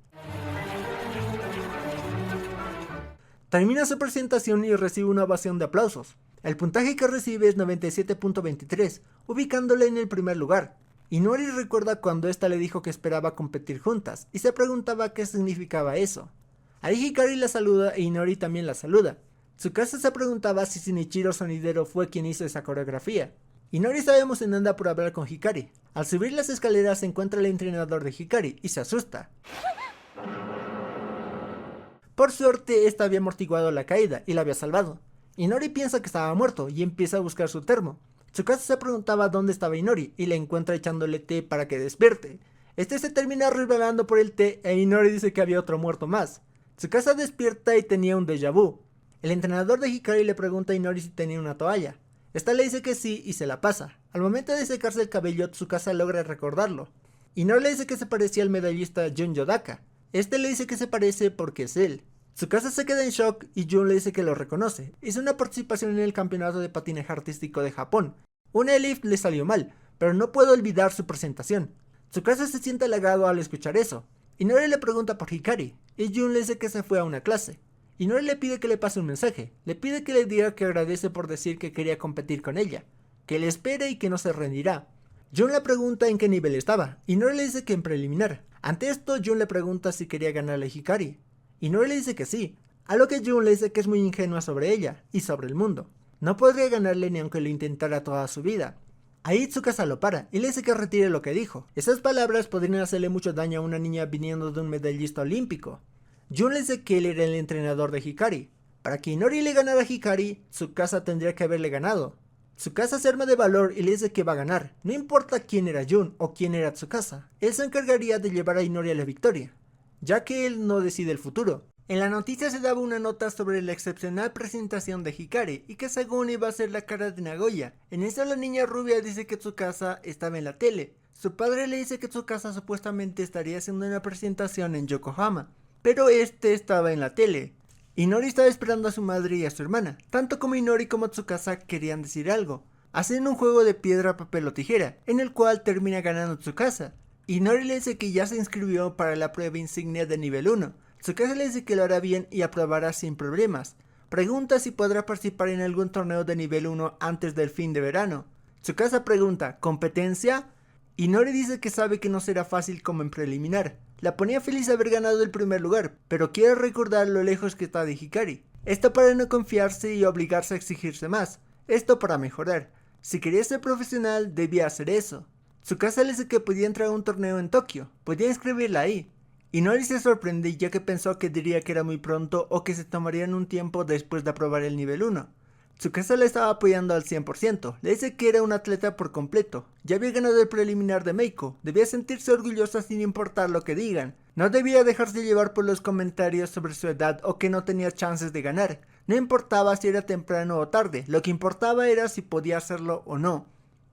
Termina su presentación y recibe una ovación de aplausos. El puntaje que recibe es 97.23, ubicándola en el primer lugar. Inori recuerda cuando esta le dijo que esperaba competir juntas, y se preguntaba qué significaba eso. Ahí Hikari la saluda e Inori también la saluda. Tsukasa se preguntaba si Shinichiro Sonidero fue quien hizo esa coreografía. Inori estaba emocionada por hablar con Hikari. Al subir las escaleras se encuentra el entrenador de Hikari y se asusta. Por suerte, esta había amortiguado la caída y la había salvado. Inori piensa que estaba muerto y empieza a buscar su termo. Tsukasa se preguntaba dónde estaba Inori y le encuentra echándole té para que despierte. Este se termina resbalando por el té e Inori dice que había otro muerto más. Tsukasa despierta y tenía un déjà vu. El entrenador de Hikari le pregunta a Inori si tenía una toalla. Esta le dice que sí y se la pasa. Al momento de secarse el cabello, Tsukasa logra recordarlo. Inori le dice que se parecía al medallista Jun Yodaka. Este le dice que se parece porque es él. Tsukasa se queda en shock y Jun le dice que lo reconoce. Hizo una participación en el campeonato de patinaje artístico de Japón. Una lift le salió mal, pero no puede olvidar su presentación. Tsukasa se siente halagado al escuchar eso. Inori le pregunta por Hikari, y Jun le dice que se fue a una clase. Inori le pide que le pase un mensaje, le pide que le diga que agradece por decir que quería competir con ella, que le espere y que no se rendirá. Jun le pregunta en qué nivel estaba, Inori le dice que en preliminar. Ante esto, Jun le pregunta si quería ganarle a Hikari. Inori le dice que sí, a lo que Jun le dice que es muy ingenua sobre ella y sobre el mundo. No podría ganarle ni aunque lo intentara toda su vida. Ahí Tsukasa lo para y le dice que retire lo que dijo. Esas palabras podrían hacerle mucho daño a una niña viniendo de un medallista olímpico. Jun le dice que él era el entrenador de Hikari. Para que Inori le ganara a Hikari, Tsukasa tendría que haberle ganado. Tsukasa se arma de valor y le dice que va a ganar. No importa quién era Jun o quién era Tsukasa, él se encargaría de llevar a Inori a la victoria, ya que él no decide el futuro. En la noticia se daba una nota sobre la excepcional presentación de Hikari y que según iba a ser la cara de Nagoya. En eso la niña rubia dice que Tsukasa estaba en la tele. Su padre le dice que Tsukasa supuestamente estaría haciendo una presentación en Yokohama, pero este estaba en la tele. Inori estaba esperando a su madre y a su hermana. Tanto como Inori como Tsukasa querían decir algo. Hacen un juego de piedra, papel o tijera, en el cual termina ganando Tsukasa. Inori le dice que ya se inscribió para la prueba insignia de nivel 1. Tsukasa le dice que lo hará bien y aprobará sin problemas. Pregunta si podrá participar en algún torneo de nivel 1 antes del fin de verano. Tsukasa pregunta, ¿competencia? Inori dice que sabe que no será fácil como en preliminar. La ponía feliz de haber ganado el primer lugar, pero quiere recordar lo lejos que está de Hikari. Esto para no confiarse y obligarse a exigirse más. Esto para mejorar. Si quería ser profesional, debía hacer eso. Tsukasa le dice que podía entrar a un torneo en Tokio, podía inscribirla ahí. Inori se sorprende ya que pensó que diría que era muy pronto o que se tomarían un tiempo después de aprobar el nivel 1. Tsukasa le estaba apoyando al 100%, le dice que era un atleta por completo, ya había ganado el preliminar de Meiko, debía sentirse orgullosa sin importar lo que digan, no debía dejarse llevar por los comentarios sobre su edad o que no tenía chances de ganar, no importaba si era temprano o tarde, lo que importaba era si podía hacerlo o no.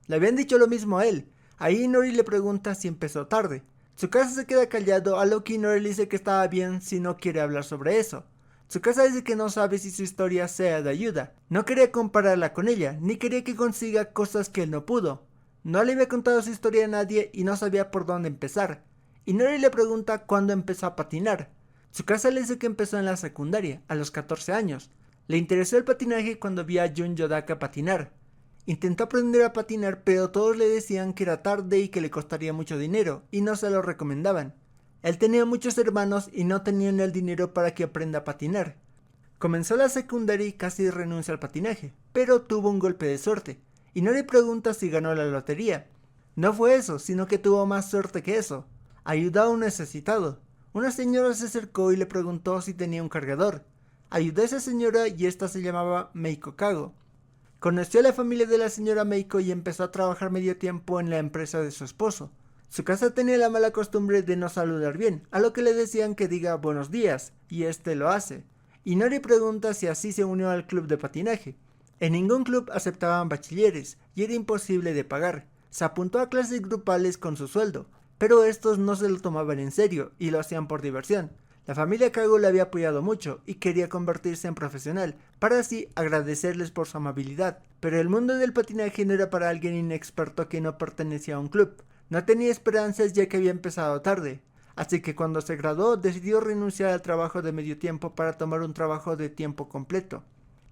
Le habían dicho lo mismo a él, ahí Inori le pregunta si empezó tarde. Tsukasa se queda callado, a lo que Inori le dice que estaba bien si no quiere hablar sobre eso. Tsukasa dice que no sabe si su historia sea de ayuda. No quería compararla con ella, ni quería que consiga cosas que él no pudo. No le había contado su historia a nadie y no sabía por dónde empezar. Inori le pregunta cuándo empezó a patinar. Tsukasa le dice que empezó en la secundaria, a los 14 años. Le interesó el patinaje cuando vio a Jun Yodaka patinar. Intentó aprender a patinar, pero todos le decían que era tarde y que le costaría mucho dinero, y no se lo recomendaban. Él tenía muchos hermanos y no tenían el dinero para que aprenda a patinar. Comenzó la secundaria y casi renuncia al patinaje, pero tuvo un golpe de suerte, y no le pregunta si ganó la lotería. No fue eso, sino que tuvo más suerte que eso. Ayudó a un necesitado. Una señora se acercó y le preguntó si tenía un cargador. Ayudó a esa señora y esta se llamaba Meiko Kago. Conoció a la familia de la señora Meiko y empezó a trabajar medio tiempo en la empresa de su esposo. Su casa tenía la mala costumbre de no saludar bien, a lo que le decían que diga buenos días, y este lo hace. Inori pregunta si así se unió al club de patinaje. En ningún club aceptaban bachilleres, y era imposible de pagar. Se apuntó a clases grupales con su sueldo, pero estos no se lo tomaban en serio, y lo hacían por diversión. La familia Kago le había apoyado mucho y quería convertirse en profesional, para así agradecerles por su amabilidad. Pero el mundo del patinaje no era para alguien inexperto que no pertenecía a un club. No tenía esperanzas ya que había empezado tarde. Así que cuando se graduó decidió renunciar al trabajo de medio tiempo para tomar un trabajo de tiempo completo.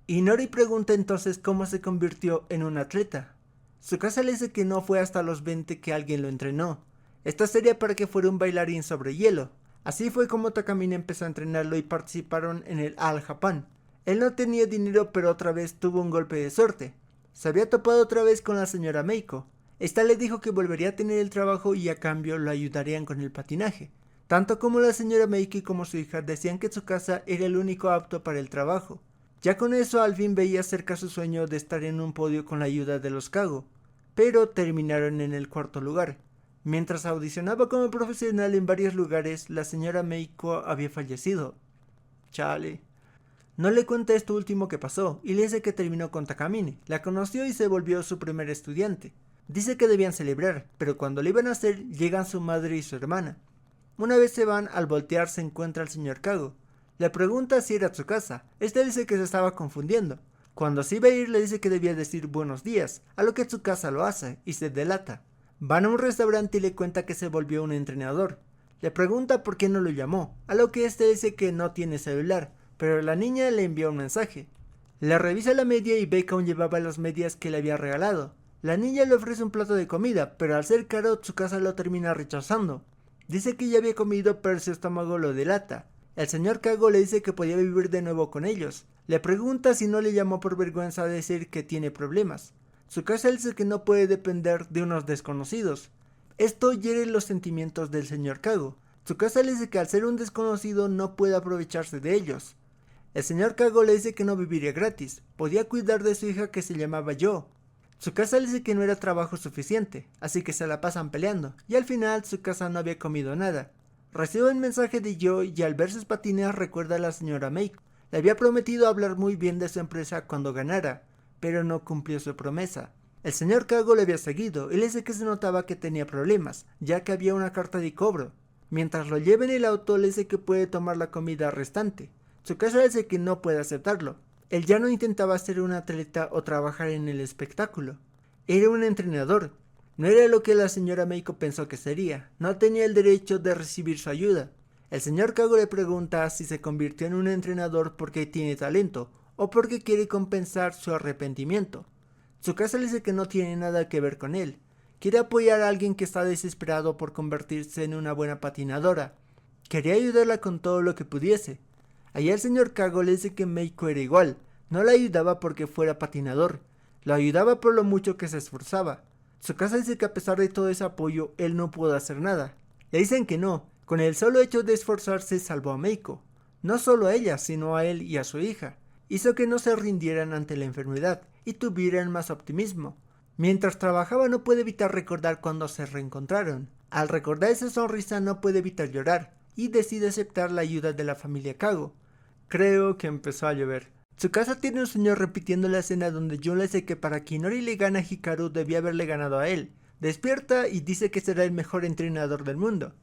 Inori pregunta entonces cómo se convirtió en un atleta. Su casa le dice que no fue hasta los 20 que alguien lo entrenó. Esto sería para que fuera un bailarín sobre hielo. Así fue como Takamine empezó a entrenarlo y participaron en el All Japan. Él no tenía dinero, pero otra vez tuvo un golpe de suerte. Se había topado otra vez con la señora Meiko. Esta le dijo que volvería a tener el trabajo y a cambio lo ayudarían con el patinaje. Tanto como la señora Meiko como su hija decían que Tsukasa era el único apto para el trabajo. Ya con eso al fin veía cerca su sueño de estar en un podio con la ayuda de los Kago, pero terminaron en el 4º lugar. Mientras audicionaba como profesional en varios lugares, la señora Meiko había fallecido. Chale. No le cuenta esto último que pasó, y le dice que terminó con Takamine. La conoció y se volvió su primer estudiante. Dice que debían celebrar, pero cuando lo iban a hacer, llegan su madre y su hermana. Una vez se van, al voltear se encuentra al señor Kago. Le pregunta si era Tsukasa. Este dice que se estaba confundiendo. Cuando se iba a ir, le dice que debía decir buenos días, a lo que Tsukasa lo hace, y se delata. Van a un restaurante y le cuenta que se volvió un entrenador. Le pregunta por qué no lo llamó, a lo que este dice que no tiene celular, pero la niña le envía un mensaje. Le revisa la media y ve que aún llevaba las medias que le había regalado. La niña le ofrece un plato de comida, pero al ser caro Tsukasa lo termina rechazando. Dice que ya había comido pero su estómago lo delata. El señor Kago le dice que podía vivir de nuevo con ellos. Le pregunta si no le llamó por vergüenza de decir que tiene problemas. Tsukasa dice que no puede depender de unos desconocidos. Esto hiere los sentimientos del señor Kago. Tsukasa le dice que al ser un desconocido no puede aprovecharse de ellos. El señor Kago le dice que no viviría gratis, podía cuidar de su hija que se llamaba Yo. Tsukasa le dice que no era trabajo suficiente, así que se la pasan peleando, y al final Tsukasa no había comido nada. Recibe un mensaje de Yo y al ver sus patines recuerda a la señora Meiko. Le había prometido hablar muy bien de su empresa cuando ganara, pero no cumplió su promesa. El señor Kago le había seguido y le dice que se notaba que tenía problemas, ya que había una carta de cobro. Mientras lo lleva en el auto le dice que puede tomar la comida restante. Tsukasa le dice que no puede aceptarlo. Él ya no intentaba ser un atleta o trabajar en el espectáculo. Era un entrenador. No era lo que la señora Meiko pensó que sería. No tenía el derecho de recibir su ayuda. El señor Kago le pregunta si se convirtió en un entrenador porque tiene talento o porque quiere compensar su arrepentimiento. Tsukasa le dice que no tiene nada que ver con él. Quiere apoyar a alguien que está desesperado por convertirse en una buena patinadora. Quería ayudarla con todo lo que pudiese. Allí el señor Kago le dice que Meiko era igual. No la ayudaba porque fuera patinador. Lo ayudaba por lo mucho que se esforzaba. Tsukasa dice que a pesar de todo ese apoyo, él no pudo hacer nada. Le dicen que no. Con el solo hecho de esforzarse salvó a Meiko. No solo a ella, sino a él y a su hija. Hizo que no se rindieran ante la enfermedad y tuvieran más optimismo. Mientras trabajaba no puede evitar recordar cuando se reencontraron. Al recordar esa sonrisa no puede evitar llorar y decide aceptar la ayuda de la familia Kago. Creo que empezó a llover. Tsukasa tiene un sueño repitiendo la escena donde Jun le dice que para que Inori le gane a Hikaru debía haberle ganado a él. Despierta y dice que será el mejor entrenador del mundo.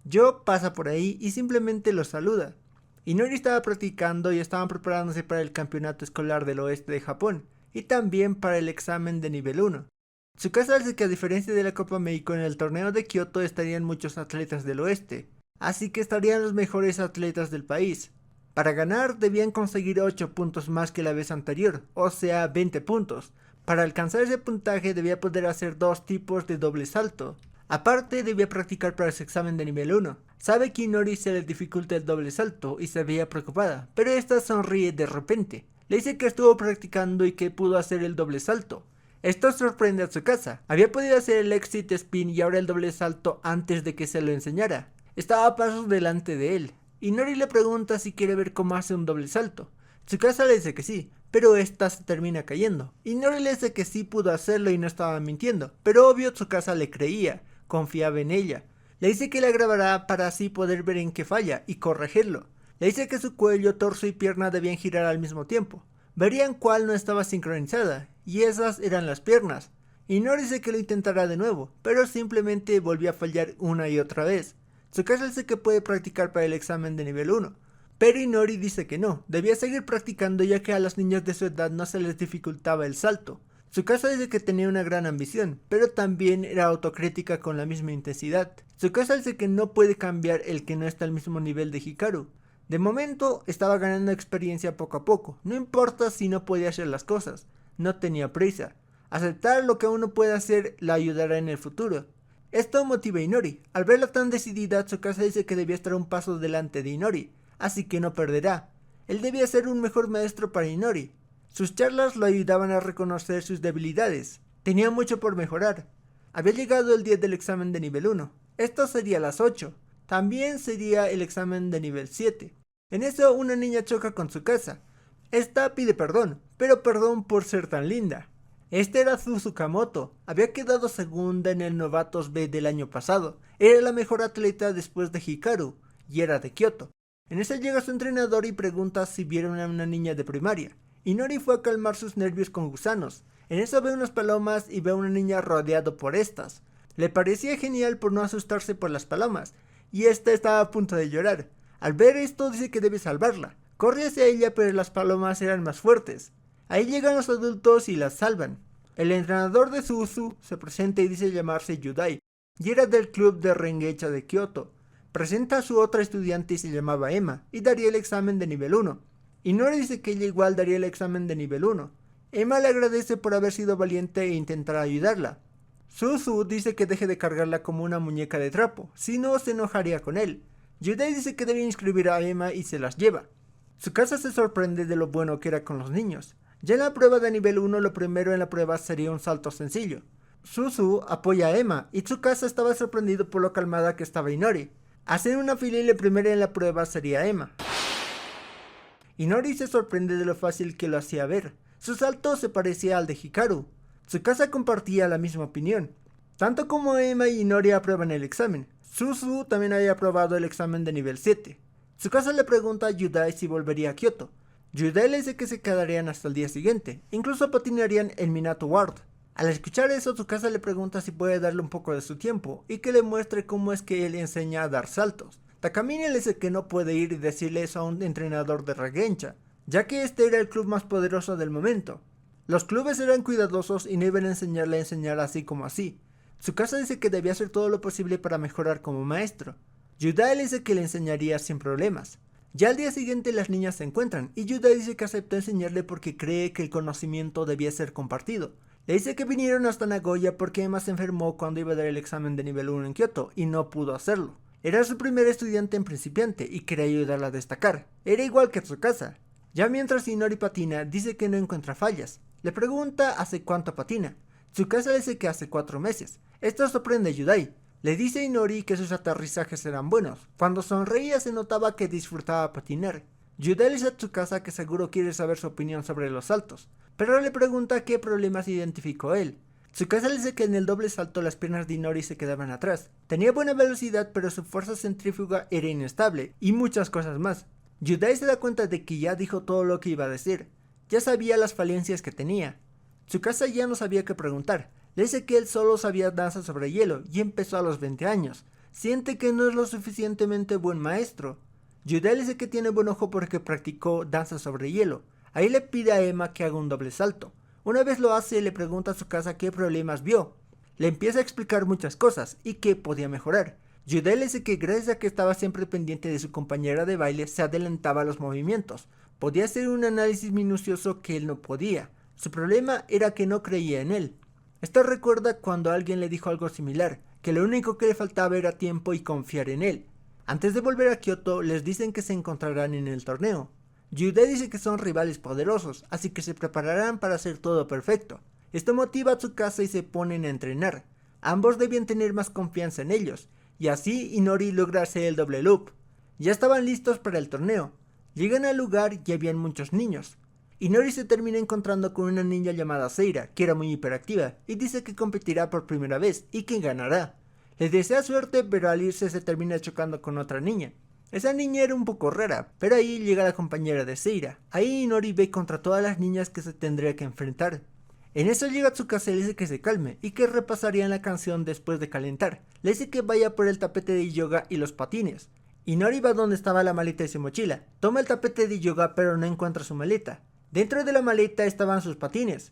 Yo pasa por ahí y simplemente lo saluda. Inori estaba practicando y estaban preparándose para el campeonato escolar del oeste de Japón y también para el examen de nivel 1. Tsukasa dice que a diferencia de la Copa Meiko en el torneo de Kyoto estarían muchos atletas del oeste, así que estarían los mejores atletas del país. Para ganar debían conseguir 8 puntos más que la vez anterior, o sea 20 puntos. Para alcanzar ese puntaje debía poder hacer 2 tipos de doble salto. Aparte debía practicar para su examen de nivel 1. Sabe que Inori se le dificulta el doble salto y se veía preocupada, pero esta sonríe de repente. Le dice que estuvo practicando y que pudo hacer el doble salto. Esto sorprende a Tsukasa. Había podido hacer el exit spin y ahora el doble salto antes de que se lo enseñara. Estaba a pasos delante de él. Inori le pregunta si quiere ver cómo hace un doble salto. Tsukasa le dice que sí, pero esta se termina cayendo. Inori le dice que sí pudo hacerlo y no estaba mintiendo, pero obvio Tsukasa le creía, confiaba en ella. Le dice que la grabará para así poder ver en qué falla y corregirlo. Le dice que su cuello, torso y pierna debían girar al mismo tiempo. Verían cuál no estaba sincronizada, y esas eran las piernas. Inori dice que lo intentará de nuevo, pero simplemente volvió a fallar una y otra vez. Tsukasa dice que puede practicar para el examen de nivel 1, pero Inori dice que no, debía seguir practicando ya que a las niñas de su edad no se les dificultaba el salto. Tsukasa dice que tenía una gran ambición, pero también era autocrítica con la misma intensidad. Tsukasa dice que no puede cambiar el que no está al mismo nivel de Hikaru. De momento estaba ganando experiencia poco a poco, no importa si no podía hacer las cosas, no tenía prisa. Aceptar lo que uno puede hacer la ayudará en el futuro. Esto motiva a Inori. Al verla tan decidida, Tsukasa dice que debía estar un paso delante de Inori, así que no perderá. Él debía ser un mejor maestro para Inori. Sus charlas lo ayudaban a reconocer sus debilidades. Tenía mucho por mejorar. Había llegado el día del examen de nivel 1. Esto sería a las 8. También sería el examen de nivel 7. En eso una niña choca con Tsukasa. Esta pide perdón, pero perdón por ser tan linda. Este era Tsukamoto, había quedado segunda en el Novatos B del año pasado, era la mejor atleta después de Hikaru, y era de Kyoto. En eso llega su entrenador y pregunta si vieron a una niña de primaria. Inori fue a calmar sus nervios con gusanos, en eso ve unas palomas y ve a una niña rodeado por estas. Le parecía genial por no asustarse por las palomas, y esta estaba a punto de llorar. Al ver esto dice que debe salvarla, corre hacia ella pero las palomas eran más fuertes. Ahí llegan los adultos y la salvan. El entrenador de Suzu se presenta y dice llamarse Yudai, y era del club de Rengecha de Kioto. Presenta a su otra estudiante y se llamaba Emma, y daría el examen de nivel 1. Inori dice que ella igual daría el examen de nivel 1. Emma le agradece por haber sido valiente e intentará ayudarla. Suzu dice que deje de cargarla como una muñeca de trapo, si no se enojaría con él. Yudai dice que debe inscribir a Emma y se las lleva. Tsukasa se sorprende de lo bueno que era con los niños. Ya en la prueba de nivel 1 lo primero en la prueba sería un salto sencillo. Suzu apoya a Emma y Tsukasa estaba sorprendido por lo calmada que estaba Inori. Hacen una fila y la primera en la prueba sería Emma. Inori se sorprende de lo fácil que lo hacía ver. Su salto se parecía al de Hikaru. Tsukasa compartía la misma opinión. Tanto como Emma y Inori aprueban el examen. Suzu también había aprobado el examen de nivel 7. Tsukasa le pregunta a Yudai si volvería a Kyoto. Yudai le dice que se quedarían hasta el día siguiente, incluso patinarían en Minato Ward. Al escuchar eso, Tsukasa le pregunta si puede darle un poco de su tiempo y que le muestre cómo es que él enseña a dar saltos. Takamine le dice que no puede ir y decirle eso a un entrenador de Rengecha, ya que este era el club más poderoso del momento. Los clubes eran cuidadosos y no iban a enseñarle a enseñar así como así. Tsukasa dice que debía hacer todo lo posible para mejorar como maestro. Yudai le dice que le enseñaría sin problemas. Ya al día siguiente las niñas se encuentran y Yudai dice que aceptó enseñarle porque cree que el conocimiento debía ser compartido. Le dice que vinieron hasta Nagoya porque Emma se enfermó cuando iba a dar el examen de nivel 1 en Kyoto y no pudo hacerlo. Era su primer estudiante en principiante y quería ayudarla a destacar. Era igual que Tsukasa. Ya mientras Inori patina, dice que no encuentra fallas. Le pregunta hace cuánto patina. Tsukasa le dice que hace 4 meses. Esto sorprende a Yudai. Le dice a Inori que sus aterrizajes eran buenos. Cuando sonreía se notaba que disfrutaba patinar. Yudai le dice a Tsukasa que seguro quiere saber su opinión sobre los saltos, pero le pregunta qué problemas identificó él. Tsukasa le dice que en el doble salto las piernas de Inori se quedaban atrás. Tenía buena velocidad, pero su fuerza centrífuga era inestable, y muchas cosas más. Yudai se da cuenta de que ya dijo todo lo que iba a decir. Ya sabía las falencias que tenía. Tsukasa ya no sabía qué preguntar. Le dice que él solo sabía danza sobre hielo y empezó a los 20 años. Siente que no es lo suficientemente buen maestro. Yudai le dice que tiene buen ojo porque practicó danza sobre hielo. Ahí le pide a Emma que haga un doble salto. Una vez lo hace, le pregunta a Tsukasa qué problemas vio. Le empieza a explicar muchas cosas y qué podía mejorar. Yudai le dice que gracias a que estaba siempre pendiente de su compañera de baile, se adelantaba a los movimientos. Podía hacer un análisis minucioso que él no podía. Su problema era que no creía en él. Esto recuerda cuando alguien le dijo algo similar, que lo único que le faltaba era tiempo y confiar en él. Antes de volver a Kyoto, les dicen que se encontrarán en el torneo. Yudai dice que son rivales poderosos, así que se prepararán para hacer todo perfecto. Esto motiva a Tsukasa y se ponen a entrenar. Ambos debían tener más confianza en ellos, y así Inori logra hacer el doble loop. Ya estaban listos para el torneo. Llegan al lugar y habían muchos niños. Inori se termina encontrando con una niña llamada Seira, que era muy hiperactiva, y dice que competirá por primera vez y que ganará. Le desea suerte, pero al irse se termina chocando con otra niña. Esa niña era un poco rara, pero ahí llega la compañera de Seira. Ahí Inori ve contra todas las niñas que se tendría que enfrentar. En eso llega Tsukasa y le dice que se calme y que repasarían la canción después de calentar. Le dice que vaya por el tapete de yoga y los patines. Inori va donde estaba la maleta y su mochila. Toma el tapete de yoga pero no encuentra su maleta. Dentro de la maleta estaban sus patines.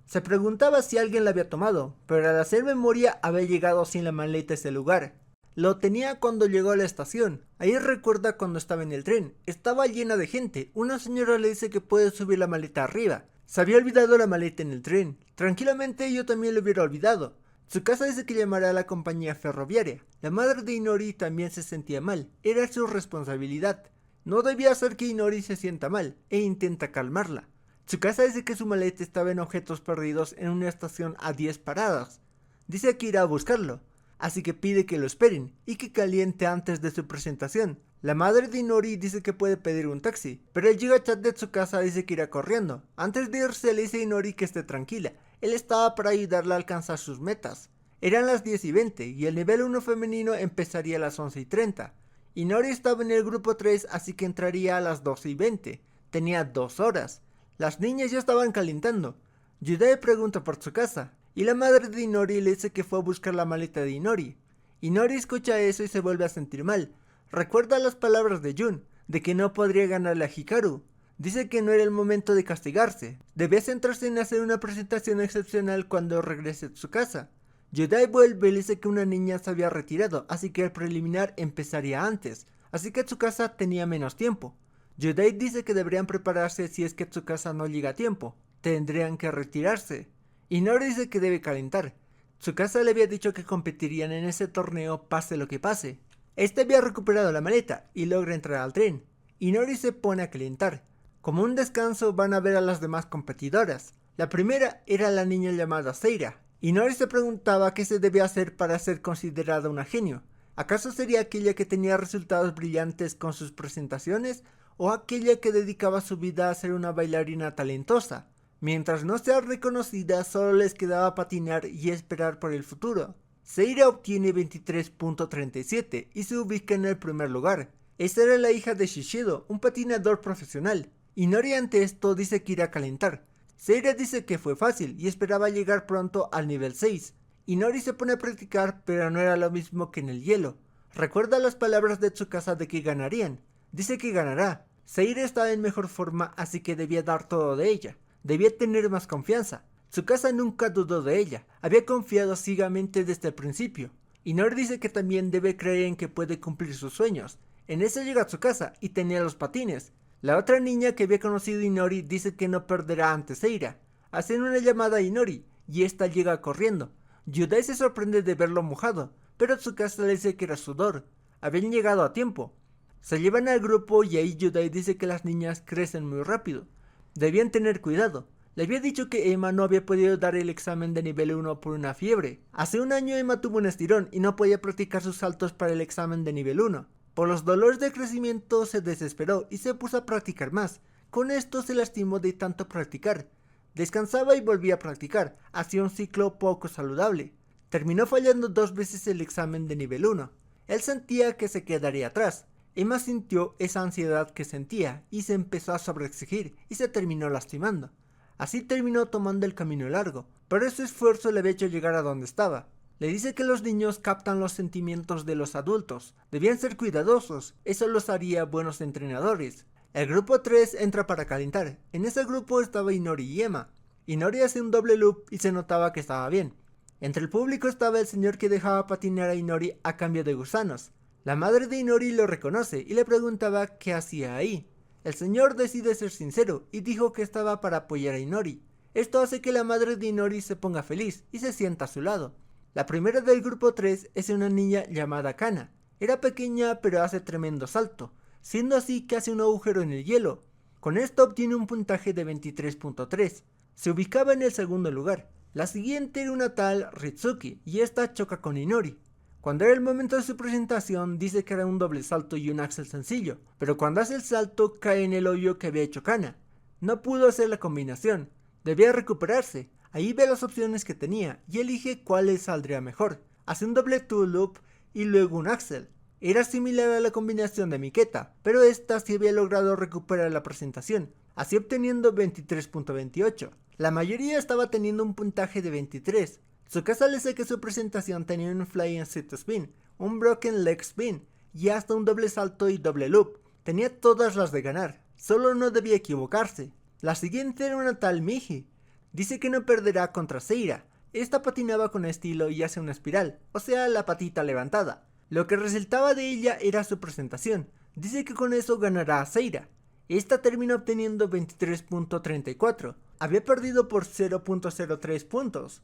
Se preguntaba si alguien la había tomado, pero al hacer memoria había llegado sin la maleta a ese lugar. Lo tenía cuando llegó a la estación. Ahí recuerda cuando estaba en el tren. Estaba llena de gente. Una señora le dice que puede subir la maleta arriba. Se había olvidado la maleta en el tren. Tranquilamente yo también lo hubiera olvidado. Tsukasa dice que llamará a la compañía ferroviaria. La madre de Inori también se sentía mal. Era su responsabilidad. No debía hacer que Inori se sienta mal, e intenta calmarla. Tsukasa dice que su maleta estaba en objetos perdidos en una estación a 10 paradas. Dice que irá a buscarlo, así que pide que lo esperen, y que caliente antes de su presentación. La madre de Inori dice que puede pedir un taxi, pero el gigachat de Tsukasa dice que irá corriendo. Antes de irse le dice a Inori que esté tranquila, él estaba para ayudarla a alcanzar sus metas. Eran las 10:20, y el nivel 1 femenino empezaría a las 11:30. Inori estaba en el grupo 3, así que entraría a las 12:20. Tenía 2 horas. Las niñas ya estaban calentando. Yudai pregunta por Tsukasa, y la madre de Inori le dice que fue a buscar la maleta de Inori. Inori escucha eso y se vuelve a sentir mal. Recuerda las palabras de Jun, de que no podría ganarle a Hikaru. Dice que no era el momento de castigarse, debía centrarse en hacer una presentación excepcional cuando regrese a su casa. Yudai vuelve y le dice que una niña se había retirado, así que el preliminar empezaría antes, así que Tsukasa tenía menos tiempo. Yudai dice que deberían prepararse si es que Tsukasa no llega a tiempo, tendrían que retirarse. Inori dice que debe calentar. Tsukasa le había dicho que competirían en ese torneo pase lo que pase. Este había recuperado la maleta y logra entrar al tren. Inori se pone a calentar. Como un descanso van a ver a las demás competidoras. La primera era la niña llamada Seira. Inori se preguntaba qué se debía hacer para ser considerada una genio. ¿Acaso sería aquella que tenía resultados brillantes con sus presentaciones o aquella que dedicaba su vida a ser una bailarina talentosa? Mientras no sea reconocida, solo les quedaba patinar y esperar por el futuro. Seira obtiene 23.37 y se ubica en el primer lugar. Esta era la hija de Shishido, un patinador profesional. Inori ante esto dice que irá a calentar. Seira dice que fue fácil y esperaba llegar pronto al nivel 6. Inori se pone a practicar, pero no era lo mismo que en el hielo. Recuerda las palabras de Tsukasa de que ganarían. Dice que ganará. Seira estaba en mejor forma, así que debía dar todo de ella. Debía tener más confianza. Tsukasa nunca dudó de ella, había confiado ciegamente desde el principio. Inori dice que también debe creer en que puede cumplir sus sueños. En eso llega Tsukasa y tenía los patines. La otra niña que había conocido Inori dice que no perderá ante Seira. Hacen una llamada a Inori y esta llega corriendo. Yudai se sorprende de verlo mojado, pero Tsukasa le dice que era sudor. Habían llegado a tiempo. Se llevan al grupo y ahí Yudai dice que las niñas crecen muy rápido. Debían tener cuidado. Le había dicho que Emma no había podido dar el examen de nivel 1 por una fiebre. Hace un año Emma tuvo un estirón y no podía practicar sus saltos para el examen de nivel 1. Por los dolores de crecimiento se desesperó y se puso a practicar más. Con esto se lastimó de tanto practicar. Descansaba y volvía a practicar. Hacía un ciclo poco saludable. Terminó fallando 2 veces el examen de nivel 1. Él sentía que se quedaría atrás. Emma sintió esa ansiedad que sentía y se empezó a sobreexigir y se terminó lastimando. Así terminó tomando el camino largo, pero ese esfuerzo le había hecho llegar a donde estaba. Le dice que los niños captan los sentimientos de los adultos, debían ser cuidadosos, eso los haría buenos entrenadores. El grupo 3 entra para calentar, en ese grupo estaba Inori y Emma. Inori hace un doble loop y se notaba que estaba bien. Entre el público estaba el señor que dejaba patinar a Inori a cambio de gusanos. La madre de Inori lo reconoce y le preguntaba qué hacía ahí. El señor decide ser sincero y dijo que estaba para apoyar a Inori. Esto hace que la madre de Inori se ponga feliz y se sienta a su lado. La primera del grupo 3 es una niña llamada Kana. Era pequeña pero hace tremendo salto, siendo así que hace un agujero en el hielo. Con esto obtiene un puntaje de 23.3. Se ubicaba en el segundo lugar. La siguiente era una tal Ritsuki y esta choca con Inori. Cuando era el momento de su presentación dice que era un doble salto y un axel sencillo, pero cuando hace el salto cae en el hoyo que había hecho Kana. No pudo hacer la combinación, debía recuperarse. Ahí ve las opciones que tenía y elige cuál le saldría mejor. Hace un doble two loop y luego un axel. Era similar a la combinación de Miketa, pero esta sí había logrado recuperar la presentación, así obteniendo 23.28. La mayoría estaba teniendo un puntaje de 23. Tsukasa le dice que su presentación tenía un flying sit spin, un broken leg spin y hasta un doble salto y doble loop. Tenía todas las de ganar, solo no debía equivocarse. La siguiente era una tal Miji. Dice que no perderá contra Seira. Esta patinaba con estilo y hace una espiral, o sea la patita levantada. Lo que resultaba de ella era su presentación. Dice que con eso ganará a Seira. Esta termina obteniendo 23.34. Había perdido por 0.03 puntos.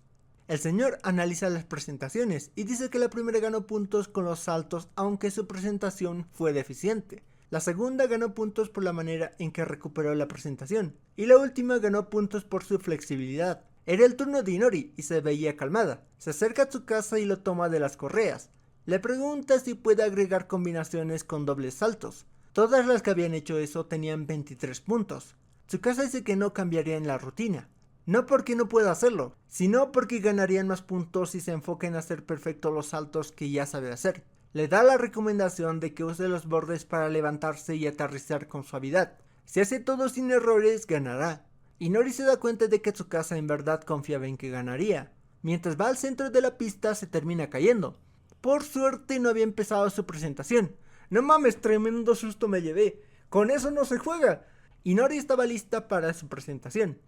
El señor analiza las presentaciones y dice que la primera ganó puntos con los saltos aunque su presentación fue deficiente. La segunda ganó puntos por la manera en que recuperó la presentación. Y la última ganó puntos por su flexibilidad. Era el turno de Inori y se veía calmada. Se acerca a Tsukasa y lo toma de las correas. Le pregunta si puede agregar combinaciones con dobles saltos. Todas las que habían hecho eso tenían 23 puntos. Tsukasa dice que no cambiaría en la rutina. No porque no pueda hacerlo, sino porque ganarían más puntos si se enfoca en hacer perfectos los saltos que ya sabe hacer. Le da la recomendación de que use los bordes para levantarse y aterrizar con suavidad. Si hace todo sin errores, ganará. Inori se da cuenta de que Tsukasa en verdad confiaba en que ganaría. Mientras va al centro de la pista se termina cayendo. Por suerte no había empezado su presentación. No mames, tremendo susto me llevé. Con eso no se juega. y Nori estaba lista para su presentación.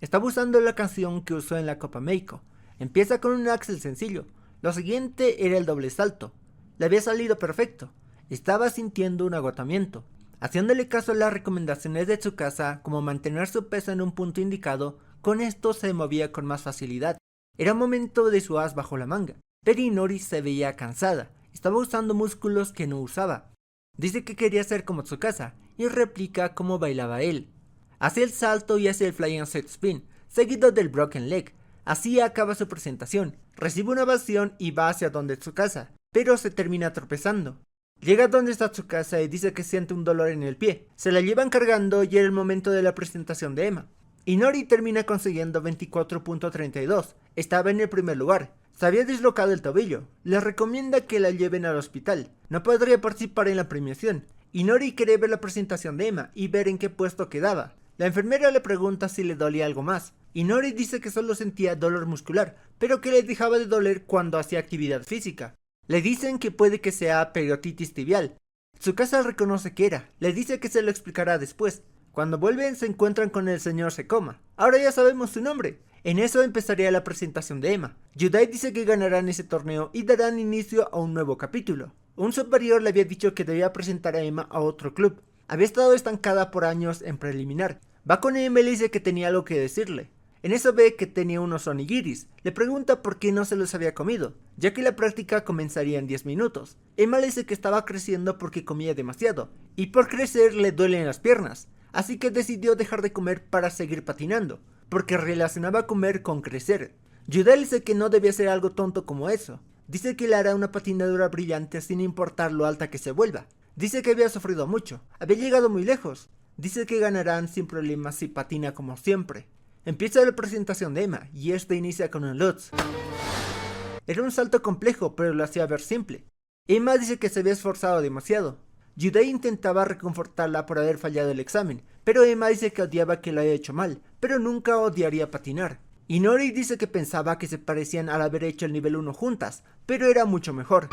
Estaba usando la canción que usó en la Copa Meiko. Empieza con un axel sencillo. Lo siguiente era el doble salto. Le había salido perfecto. Estaba sintiendo un agotamiento. Haciéndole caso a las recomendaciones de Tsukasa, como mantener su peso en un punto indicado, con esto se movía con más facilidad. Era momento de su as bajo la manga. Pero Inori se veía cansada. Estaba usando músculos que no usaba. Dice que quería ser como Tsukasa y replica cómo bailaba él. Hace el salto y hace el flying set spin, seguido del broken leg. Así acaba su presentación, recibe una ovación y va hacia donde Tsukasa, pero se termina tropezando. Llega donde está Tsukasa y dice que siente un dolor en el pie. Se la llevan cargando y era el momento de la presentación de Emma. Inori termina consiguiendo 24.32, estaba en el primer lugar. Se había dislocado el tobillo, les recomienda que la lleven al hospital. No podría participar en la premiación. Inori quiere ver la presentación de Emma y ver en qué puesto quedaba. La enfermera le pregunta si le dolía algo más. Inori dice que solo sentía dolor muscular, pero que le dejaba de doler cuando hacía actividad física. Le dicen que puede que sea periotitis tibial. Tsukasa reconoce que era, le dice que se lo explicará después. Cuando vuelven se encuentran con el señor Sekoma. Ahora ya sabemos su nombre. En eso empezaría la presentación de Emma. Yudai dice que ganarán ese torneo y darán inicio a un nuevo capítulo. Un superior le había dicho que debía presentar a Emma a otro club. Había estado estancada por años en preliminar. Va con Emma y le dice que tenía algo que decirle. En eso ve que tenía unos onigiris. Le pregunta por qué no se los había comido, ya que la práctica comenzaría en 10 minutos. Emma le dice que estaba creciendo porque comía demasiado, y por crecer le duelen las piernas. Así que decidió dejar de comer para seguir patinando, porque relacionaba comer con crecer. Yudai dice que no debía ser algo tonto como eso. Dice que le hará una patinadora brillante sin importar lo alta que se vuelva. Dice que había sufrido mucho, había llegado muy lejos. Dice que ganarán sin problemas si patina como siempre. Empieza la presentación de Emma y este inicia con un Lutz. Era un salto complejo, pero lo hacía ver simple. Emma dice que se había esforzado demasiado. Yudai intentaba reconfortarla por haber fallado el examen, pero Emma dice que odiaba que lo haya hecho mal, pero nunca odiaría patinar. Inori dice que pensaba que se parecían al haber hecho el nivel 1 juntas, pero era mucho mejor.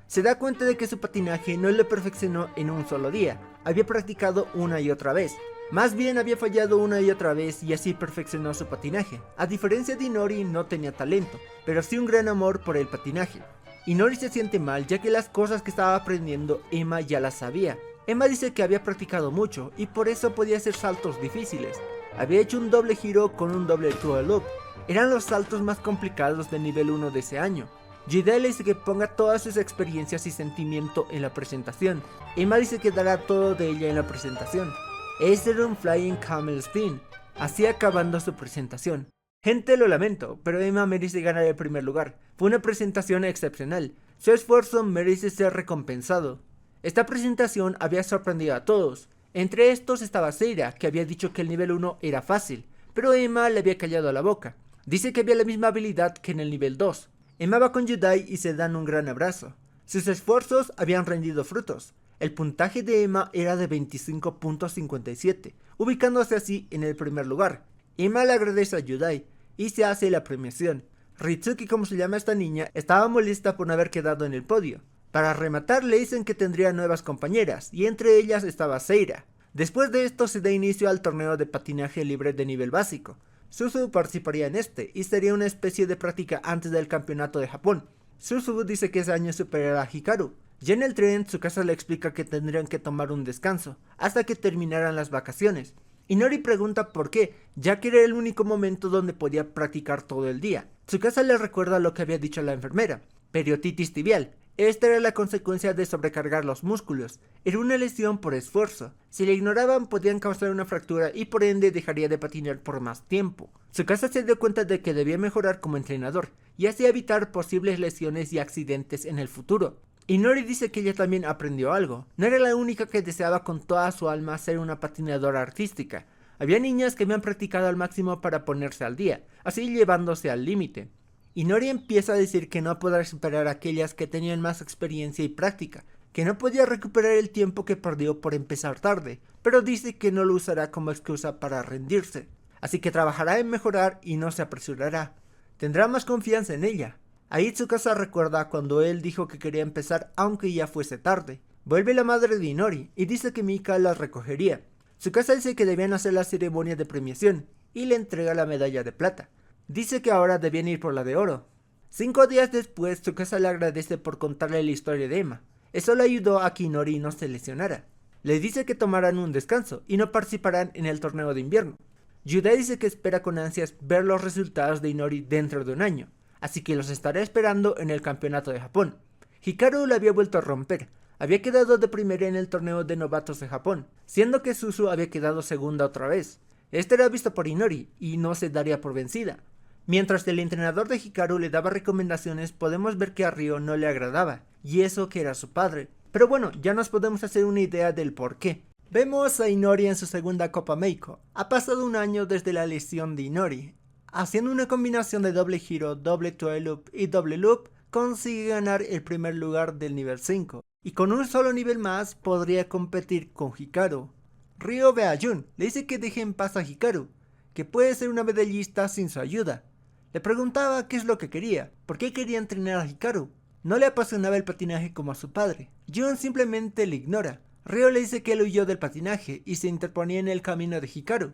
Se da cuenta de que su patinaje no lo perfeccionó en un solo día, había practicado una y otra vez. Más bien había fallado una y otra vez y así perfeccionó su patinaje. A diferencia de Inori, no tenía talento, pero sí un gran amor por el patinaje. Inori se siente mal ya que las cosas que estaba aprendiendo Emma ya las sabía. Emma dice que había practicado mucho y por eso podía hacer saltos difíciles. Había hecho un doble giro con un doble twirl loop. Eran los saltos más complicados de nivel 1 de ese año. Yudai le dice que ponga todas sus experiencias y sentimiento en la presentación. Emma dice que dará todo de ella en la presentación. Ese era un Flying Camel Spin, así acabando su presentación. Gente, lo lamento, pero Emma merece ganar el primer lugar. Fue una presentación excepcional. Su esfuerzo merece ser recompensado. Esta presentación había sorprendido a todos. Entre estos estaba Seira, que había dicho que el nivel 1 era fácil, pero Emma le había callado la boca. Dice que había la misma habilidad que en el nivel 2. Emma va con Yudai y se dan un gran abrazo. Sus esfuerzos habían rendido frutos. El puntaje de Emma era de 25.57, ubicándose así en el primer lugar. Emma le agradece a Yudai y se hace la premiación. Ritsuki, como se llama esta niña, estaba molesta por no haber quedado en el podio. Para rematar le dicen que tendría nuevas compañeras y entre ellas estaba Seira. Después de esto se da inicio al torneo de patinaje libre de nivel básico. Suzu participaría en este y sería una especie de práctica antes del campeonato de Japón. Suzu dice que ese año superará a Hikaru. Ya en el tren, Tsukasa le explica que tendrían que tomar un descanso hasta que terminaran las vacaciones. Inori pregunta por qué, ya que era el único momento donde podía practicar todo el día. Tsukasa le recuerda lo que había dicho la enfermera, periotitis tibial. Esta era la consecuencia de sobrecargar los músculos. Era una lesión por esfuerzo. Si la ignoraban podían causar una fractura y por ende dejaría de patinar por más tiempo. Tsukasa se dio cuenta de que debía mejorar como entrenador y así evitar posibles lesiones y accidentes en el futuro. Inori dice que ella también aprendió algo. No era la única que deseaba con toda su alma ser una patinadora artística. Había niñas que habían practicado al máximo para ponerse al día, así llevándose al límite. Inori empieza a decir que no podrá superar a aquellas que tenían más experiencia y práctica, que no podía recuperar el tiempo que perdió por empezar tarde, pero dice que no lo usará como excusa para rendirse. Así que trabajará en mejorar y no se apresurará. Tendrá más confianza en ella. Ahí Tsukasa recuerda cuando él dijo que quería empezar aunque ya fuese tarde. Vuelve la madre de Inori y dice que Mika la recogería. Tsukasa dice que debían hacer la ceremonia de premiación y le entrega la medalla de plata. Dice que ahora debían ir por la de oro. 5 días después, Tsukasa le agradece por contarle la historia de Emma. Eso le ayudó a que Inori no se lesionara. Le dice que tomarán un descanso y no participarán en el torneo de invierno. Yude dice que espera con ansias ver los resultados de Inori dentro de un año, así que los estará esperando en el campeonato de Japón. Hikaru le había vuelto a romper. Había quedado de primera en el torneo de novatos de Japón, siendo que Suzu había quedado segunda otra vez. Este era visto por Inori y no se daría por vencida. Mientras el entrenador de Hikaru le daba recomendaciones, podemos ver que a Ryo no le agradaba, y eso que era su padre. Pero bueno, ya nos podemos hacer una idea del por qué. Vemos a Inori en su segunda Copa Meiko. Ha pasado un año desde la lesión de Inori. Haciendo una combinación de doble giro, doble toe loop y doble loop, consigue ganar el primer lugar del nivel 5. Y con un solo nivel más podría competir con Hikaru. Ryo ve a Jun, le dice que deje en paz a Hikaru, que puede ser una medallista sin su ayuda. Le preguntaba qué es lo que quería, por qué quería entrenar a Hikaru. No le apasionaba el patinaje como a su padre. Jun simplemente le ignora. Ryo le dice que él huyó del patinaje y se interponía en el camino de Hikaru.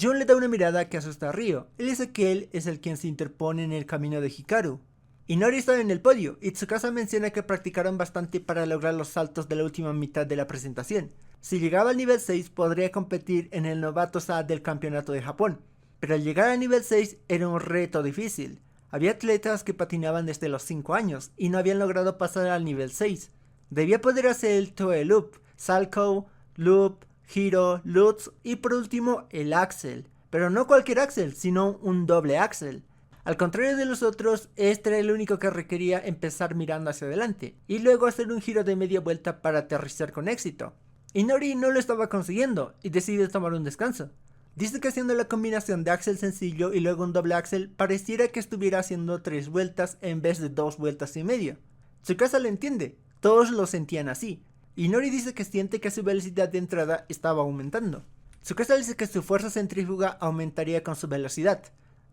Jun le da una mirada que asusta a Ryo. Él dice que él es el quien se interpone en el camino de Hikaru. Inori está en el podio y Tsukasa menciona que practicaron bastante para lograr los saltos de la última mitad de la presentación. Si llegaba al nivel 6 podría competir en el Novatos A del campeonato de Japón. Pero al llegar al nivel 6 era un reto difícil. Había atletas que patinaban desde los 5 años y no habían logrado pasar al nivel 6. Debía poder hacer el toe loop, salchow, loop, giro, lutz y por último el axel. Pero no cualquier axel, sino un doble axel. Al contrario de los otros, este era el único que requería empezar mirando hacia adelante y luego hacer un giro de media vuelta para aterrizar con éxito. Inori no lo estaba consiguiendo y decide tomar un descanso. Dice que haciendo la combinación de axel sencillo y luego un doble axel pareciera que estuviera haciendo 3 vueltas en vez de 2 vueltas y media. Tsukasa lo entiende, todos lo sentían así. Inori dice que siente que su velocidad de entrada estaba aumentando. Tsukasa dice que su fuerza centrífuga aumentaría con su velocidad.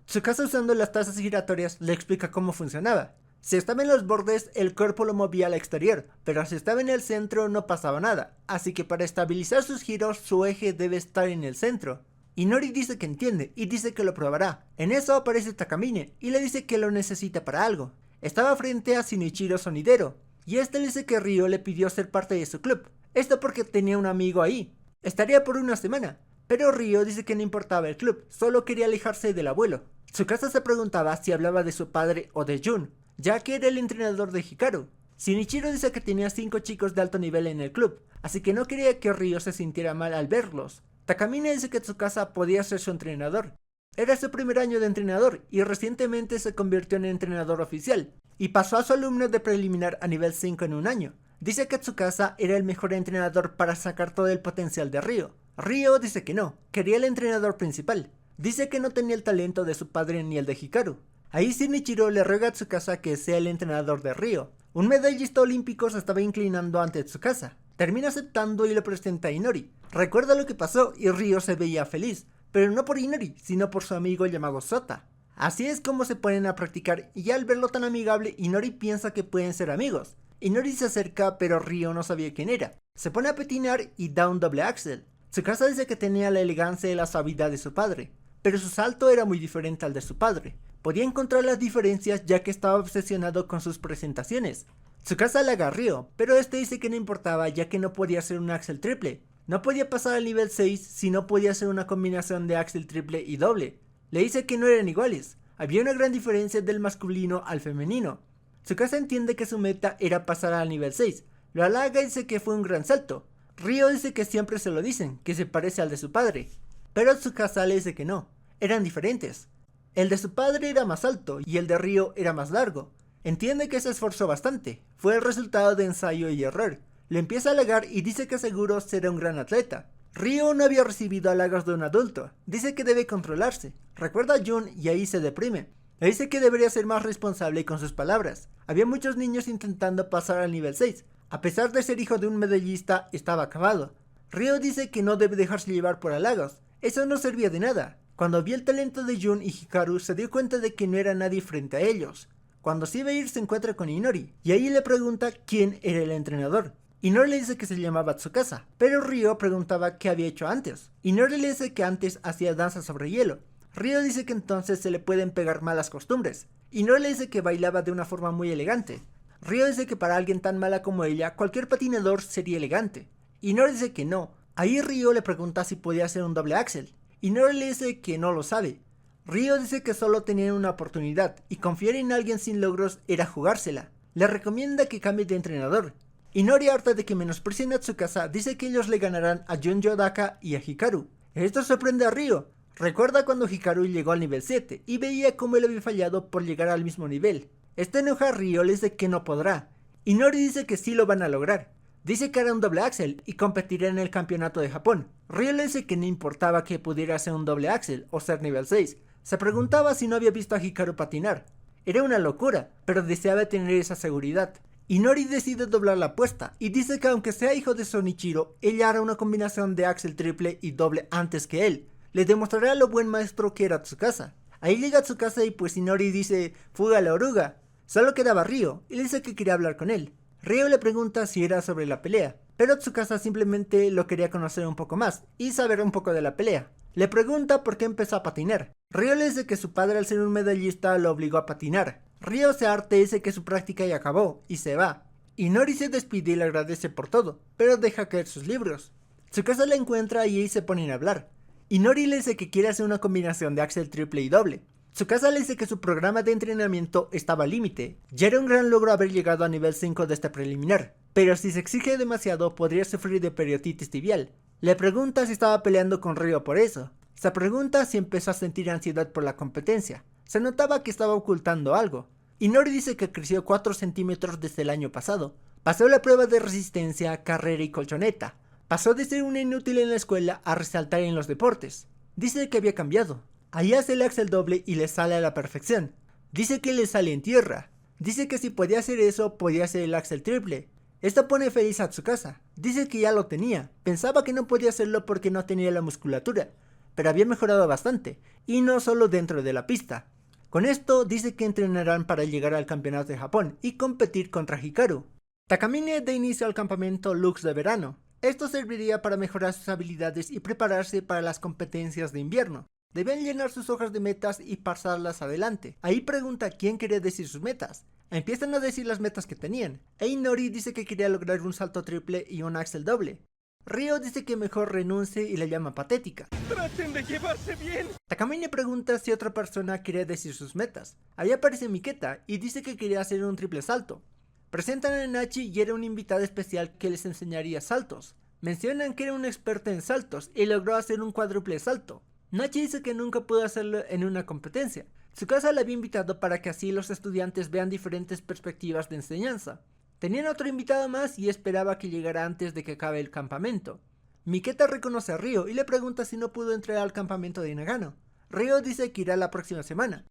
Tsukasa usando las tazas giratorias le explica cómo funcionaba. Si estaba en los bordes, el cuerpo lo movía al exterior, pero si estaba en el centro no pasaba nada, así que para estabilizar sus giros su eje debe estar en el centro. Inori dice que entiende y dice que lo probará. En eso aparece Takamine y le dice que lo necesita para algo. Estaba frente a Shinichiro Sonidero y este le dice que Ryo le pidió ser parte de su club. Esto porque tenía un amigo ahí. Estaría por una semana, pero Ryo dice que no importaba el club, solo quería alejarse del abuelo. Tsukasa se preguntaba si hablaba de su padre o de Jun, ya que era el entrenador de Hikaru. Shinichiro dice que tenía 5 chicos de alto nivel en el club, así que no quería que Ryo se sintiera mal al verlos. Takamine dice que Tsukasa podía ser su entrenador. Era su primer año de entrenador y recientemente se convirtió en entrenador oficial y pasó a su alumno de preliminar a nivel 5 en un año. Dice que Tsukasa era el mejor entrenador para sacar todo el potencial de Ryo. Ryo dice que no, quería el entrenador principal. Dice que no tenía el talento de su padre ni el de Hikaru. Ahí Shinichiro le ruega a Tsukasa que sea el entrenador de Ryo. Un medallista olímpico se estaba inclinando ante Tsukasa. Termina aceptando y le presenta a Inori. Recuerda lo que pasó y Ryo se veía feliz, pero no por Inori, sino por su amigo llamado Sota. Así es como se ponen a practicar y al verlo tan amigable, Inori piensa que pueden ser amigos. Inori se acerca, pero Ryo no sabía quién era. Se pone a patinar y da un doble axel. Tsukasa dice que tenía la elegancia y la suavidad de su padre, pero su salto era muy diferente al de su padre. Podía encontrar las diferencias ya que estaba obsesionado con sus presentaciones. Tsukasa le agarrió, pero este dice que no importaba ya que no podía hacer un axel triple. No podía pasar al nivel 6 si no podía hacer una combinación de axel triple y doble. Le dice que no eran iguales, había una gran diferencia del masculino al femenino. Tsukasa entiende que su meta era pasar al nivel 6, lo halaga y dice que fue un gran salto. Ryo dice que siempre se lo dicen, que se parece al de su padre, pero Tsukasa le dice que no, eran diferentes. El de su padre era más alto y el de Ryo era más largo. Entiende que se esforzó bastante, fue el resultado de ensayo y error. Le empieza a halagar y dice que seguro será un gran atleta. Ryo no había recibido halagos de un adulto, dice que debe controlarse. Recuerda a Jun y ahí se deprime. Le dice que debería ser más responsable con sus palabras. Había muchos niños intentando pasar al nivel 6. A pesar de ser hijo de un medallista, estaba acabado. Ryo dice que no debe dejarse llevar por halagos. Eso no servía de nada. Cuando vio el talento de Jun y Hikaru, se dio cuenta de que no era nadie frente a ellos. Cuando se iba a ir, se encuentra con Inori, y ahí le pregunta quién era el entrenador. Inori le dice que se llamaba Tsukasa, pero Ryo preguntaba qué había hecho antes. Inori le dice que antes hacía danza sobre hielo. Ryo dice que entonces se le pueden pegar malas costumbres. Inori le dice que bailaba de una forma muy elegante. Ryo dice que para alguien tan mala como ella, cualquier patinador sería elegante. Inori dice que no. Ahí Ryo le pregunta si podía hacer un doble axel. Inori le dice que no lo sabe. Ryo dice que solo tenían una oportunidad y confiar en alguien sin logros era jugársela. Le recomienda que cambie de entrenador. Inori, harta de que menosprecien a Tsukasa, dice que ellos le ganarán a Junjo Daka y a Hikaru. Esto sorprende a Ryo. Recuerda cuando Hikaru llegó al nivel 7 y veía cómo él había fallado por llegar al mismo nivel. Esto enoja a Ryo, le dice que no podrá. Inori dice que sí lo van a lograr. Dice que hará un doble axel y competirá en el campeonato de Japón. Ryo le dice que no importaba que pudiera hacer un doble axel o ser nivel 6. Se preguntaba si no había visto a Hikaru patinar. Era una locura, pero deseaba tener esa seguridad. Inori decide doblar la apuesta y dice que aunque sea hijo de Sonichiro, ella hará una combinación de axel triple y doble antes que él. Le demostrará lo buen maestro que era Tsukasa. Ahí llega Tsukasa y pues Inori dice, fuga la oruga. Solo quedaba Ryo y le dice que quería hablar con él. Ryo le pregunta si era sobre la pelea, pero Tsukasa simplemente lo quería conocer un poco más y saber un poco de la pelea. Le pregunta por qué empezó a patinar. Ryo le dice que su padre, al ser un medallista, lo obligó a patinar. Ryo se harta y dice que su práctica ya acabó y se va. Inori se despide y le agradece por todo, pero deja caer sus libros. Tsukasa la encuentra y ahí se ponen a hablar. Inori le dice que quiere hacer una combinación de axel triple y doble. Tsukasa le dice que su programa de entrenamiento estaba al límite. Ya era un gran logro haber llegado a nivel 5 de este preliminar, pero si se exige demasiado podría sufrir de periotitis tibial. Le pregunta si estaba peleando con Ryo por eso. Se pregunta si empezó a sentir ansiedad por la competencia. Se notaba que estaba ocultando algo. Inori dice que creció 4 centímetros desde el año pasado. Pasó la prueba de resistencia, carrera y colchoneta. Pasó de ser una inútil en la escuela a resaltar en los deportes. Dice que había cambiado. Ahí hace el axel doble y le sale a la perfección. Dice que le sale en tierra. Dice que si podía hacer eso, podía hacer el axel triple. Esto pone feliz a Tsukasa. Dice que ya lo tenía. Pensaba que no podía hacerlo porque no tenía la musculatura, pero había mejorado bastante, y no solo dentro de la pista. Con esto dice que entrenarán para llegar al campeonato de Japón y competir contra Hikaru. Takamine da inicio al campamento Lux de verano. Esto serviría para mejorar sus habilidades y prepararse para las competencias de invierno. Debían llenar sus hojas de metas y pasarlas adelante. Ahí pregunta quién quería decir sus metas. Empiezan a decir las metas que tenían. Inori dice que quería lograr un salto triple y un axel doble. Ryo dice que mejor renuncie y la llama patética. ¡Traten de llevarse bien! Takamine pregunta si otra persona quería decir sus metas. Ahí aparece Miketa y dice que quería hacer un triple salto. Presentan a Nachi y era un invitado especial que les enseñaría saltos. Mencionan que era un experto en saltos y logró hacer un cuádruple salto. Nachi dice que nunca pudo hacerlo en una competencia. Tsukasa la había invitado para que así los estudiantes vean diferentes perspectivas de enseñanza. Tenían otro invitado más y esperaba que llegara antes de que acabe el campamento. Miketa reconoce a Ryo y le pregunta si no pudo entrar al campamento de Nagano. Ryo dice que irá la próxima semana.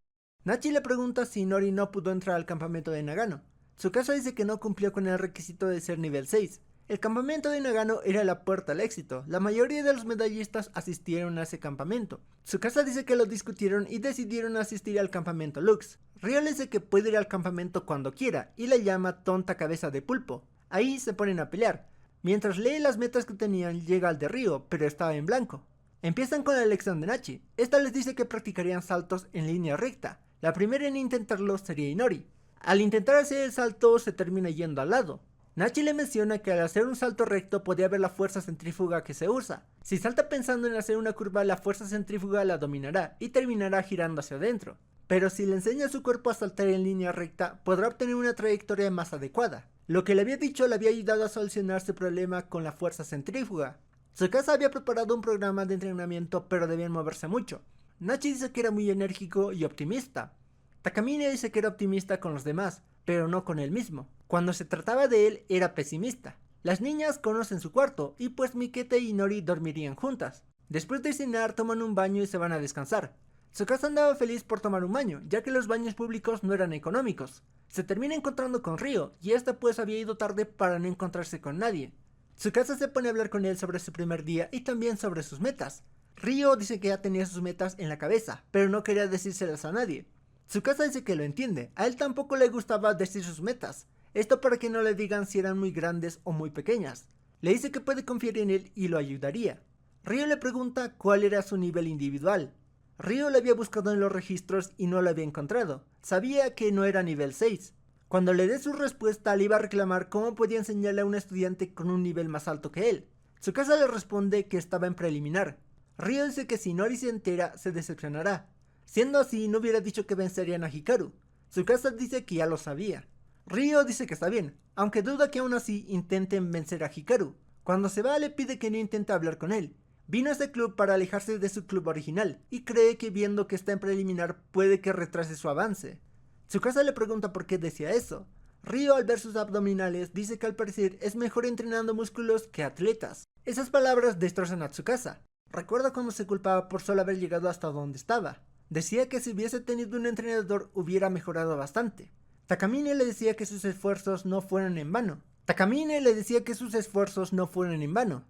Nachi le pregunta si Inori no pudo entrar al campamento de Nagano. Tsukasa dice que no cumplió con el requisito de ser nivel 6. El campamento de Nagano era la puerta al éxito. La mayoría de los medallistas asistieron a ese campamento. Tsukasa dice que lo discutieron y decidieron asistir al campamento Lux. Ryo le dice que puede ir al campamento cuando quiera y la llama tonta cabeza de pulpo. Ahí se ponen a pelear. Mientras lee las metas que tenían, llega al de Ryo, pero estaba en blanco. Empiezan con la elección de Nachi. Esta les dice que practicarían saltos en línea recta. La primera en intentarlo sería Inori. Al intentar hacer el salto se termina yendo al lado. Nachi le menciona que al hacer un salto recto podía ver la fuerza centrífuga que se usa. Si salta pensando en hacer una curva, la fuerza centrífuga la dominará y terminará girando hacia adentro. Pero si le enseña a su cuerpo a saltar en línea recta, podrá obtener una trayectoria más adecuada. Lo que le había dicho le había ayudado a solucionar su problema con la fuerza centrífuga. Tsukasa había preparado un programa de entrenamiento, pero debían moverse mucho. Nachi dice que era muy enérgico y optimista. Takamine dice que era optimista con los demás, pero no con él mismo. Cuando se trataba de él, era pesimista. Las niñas conocen su cuarto, y pues Miketa y Inori dormirían juntas. Después de cenar, toman un baño y se van a descansar. Tsukasa andaba feliz por tomar un baño, ya que los baños públicos no eran económicos. Se termina encontrando con Ryo, y esta pues había ido tarde para no encontrarse con nadie. Tsukasa se pone a hablar con él sobre su primer día y también sobre sus metas. Ryo dice que ya tenía sus metas en la cabeza, pero no quería decírselas a nadie. Tsukasa dice que lo entiende, a él tampoco le gustaba decir sus metas. esto para que no le digan si eran muy grandes o muy pequeñas. Le dice que puede confiar en él y lo ayudaría. Ryo le pregunta cuál era su nivel individual. Ryo lo había buscado en los registros y no lo había encontrado. Sabía que no era nivel 6. Cuando le dé su respuesta le iba a reclamar cómo podía enseñarle a un estudiante con un nivel más alto que él. Tsukasa le responde que estaba en preliminar. Ryo dice que si Nori se entera se decepcionará. Siendo así no hubiera dicho que vencerían a Hikaru. Tsukasa dice que ya lo sabía. Ryo dice que está bien, aunque duda que aún así intenten vencer a Hikaru. Cuando se va le pide que no intente hablar con él. Vino a este club para alejarse de su club original y cree que viendo que está en preliminar puede que retrase su avance. Tsukasa le pregunta por qué decía eso. Ryo al ver sus abdominales dice que al parecer es mejor entrenando músculos que atletas. Esas palabras destrozan a Tsukasa. Recuerda cómo se culpaba por solo haber llegado hasta donde estaba. Decía que si hubiese tenido un entrenador hubiera mejorado bastante. Takamine le decía que sus esfuerzos no fueran en vano.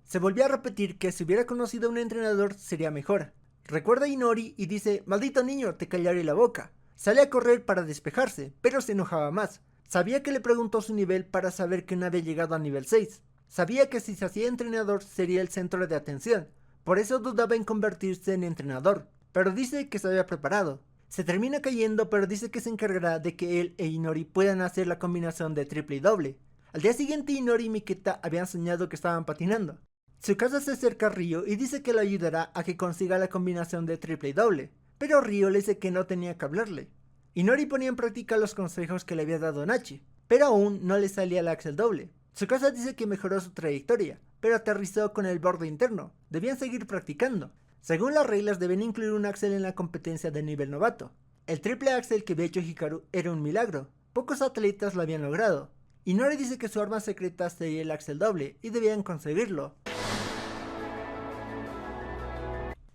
Se volvió a repetir que si hubiera conocido a un entrenador sería mejor. Recuerda a Inori y dice: maldito niño, te callaré la boca. Sale a correr para despejarse, pero se enojaba más. Sabía que le preguntó su nivel para saber que no había llegado a nivel 6. Sabía que si se hacía entrenador sería el centro de atención. Por eso dudaba en convertirse en entrenador. Pero dice que se había preparado. Se termina cayendo, pero dice que se encargará de que él e Inori puedan hacer la combinación de triple y doble. Al día siguiente Inori y Miketa habían soñado que estaban patinando. Tsukasa se acerca a Ryo y dice que lo ayudará a que consiga la combinación de triple y doble, pero Ryo le dice que no tenía que hablarle. Inori ponía en práctica los consejos que le había dado Nachi, pero aún no le salía el axel doble. Tsukasa dice que mejoró su trayectoria, pero aterrizó con el borde interno. Debían seguir practicando. Según las reglas deben incluir un axel en la competencia de nivel novato. El triple axel que había hecho Hikaru era un milagro. Pocos atletas lo habían logrado. Inori dice que su arma secreta sería el axel doble y debían conseguirlo.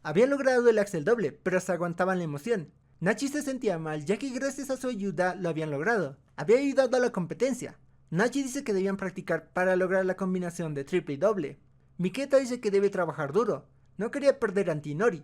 Habían logrado el axel doble, pero se aguantaban la emoción. Nachi se sentía mal ya que gracias a su ayuda lo habían logrado. Había ayudado a la competencia. Nachi dice que debían practicar para lograr la combinación de triple y doble. Miketa dice que debe trabajar duro. No quería perder ante Inori.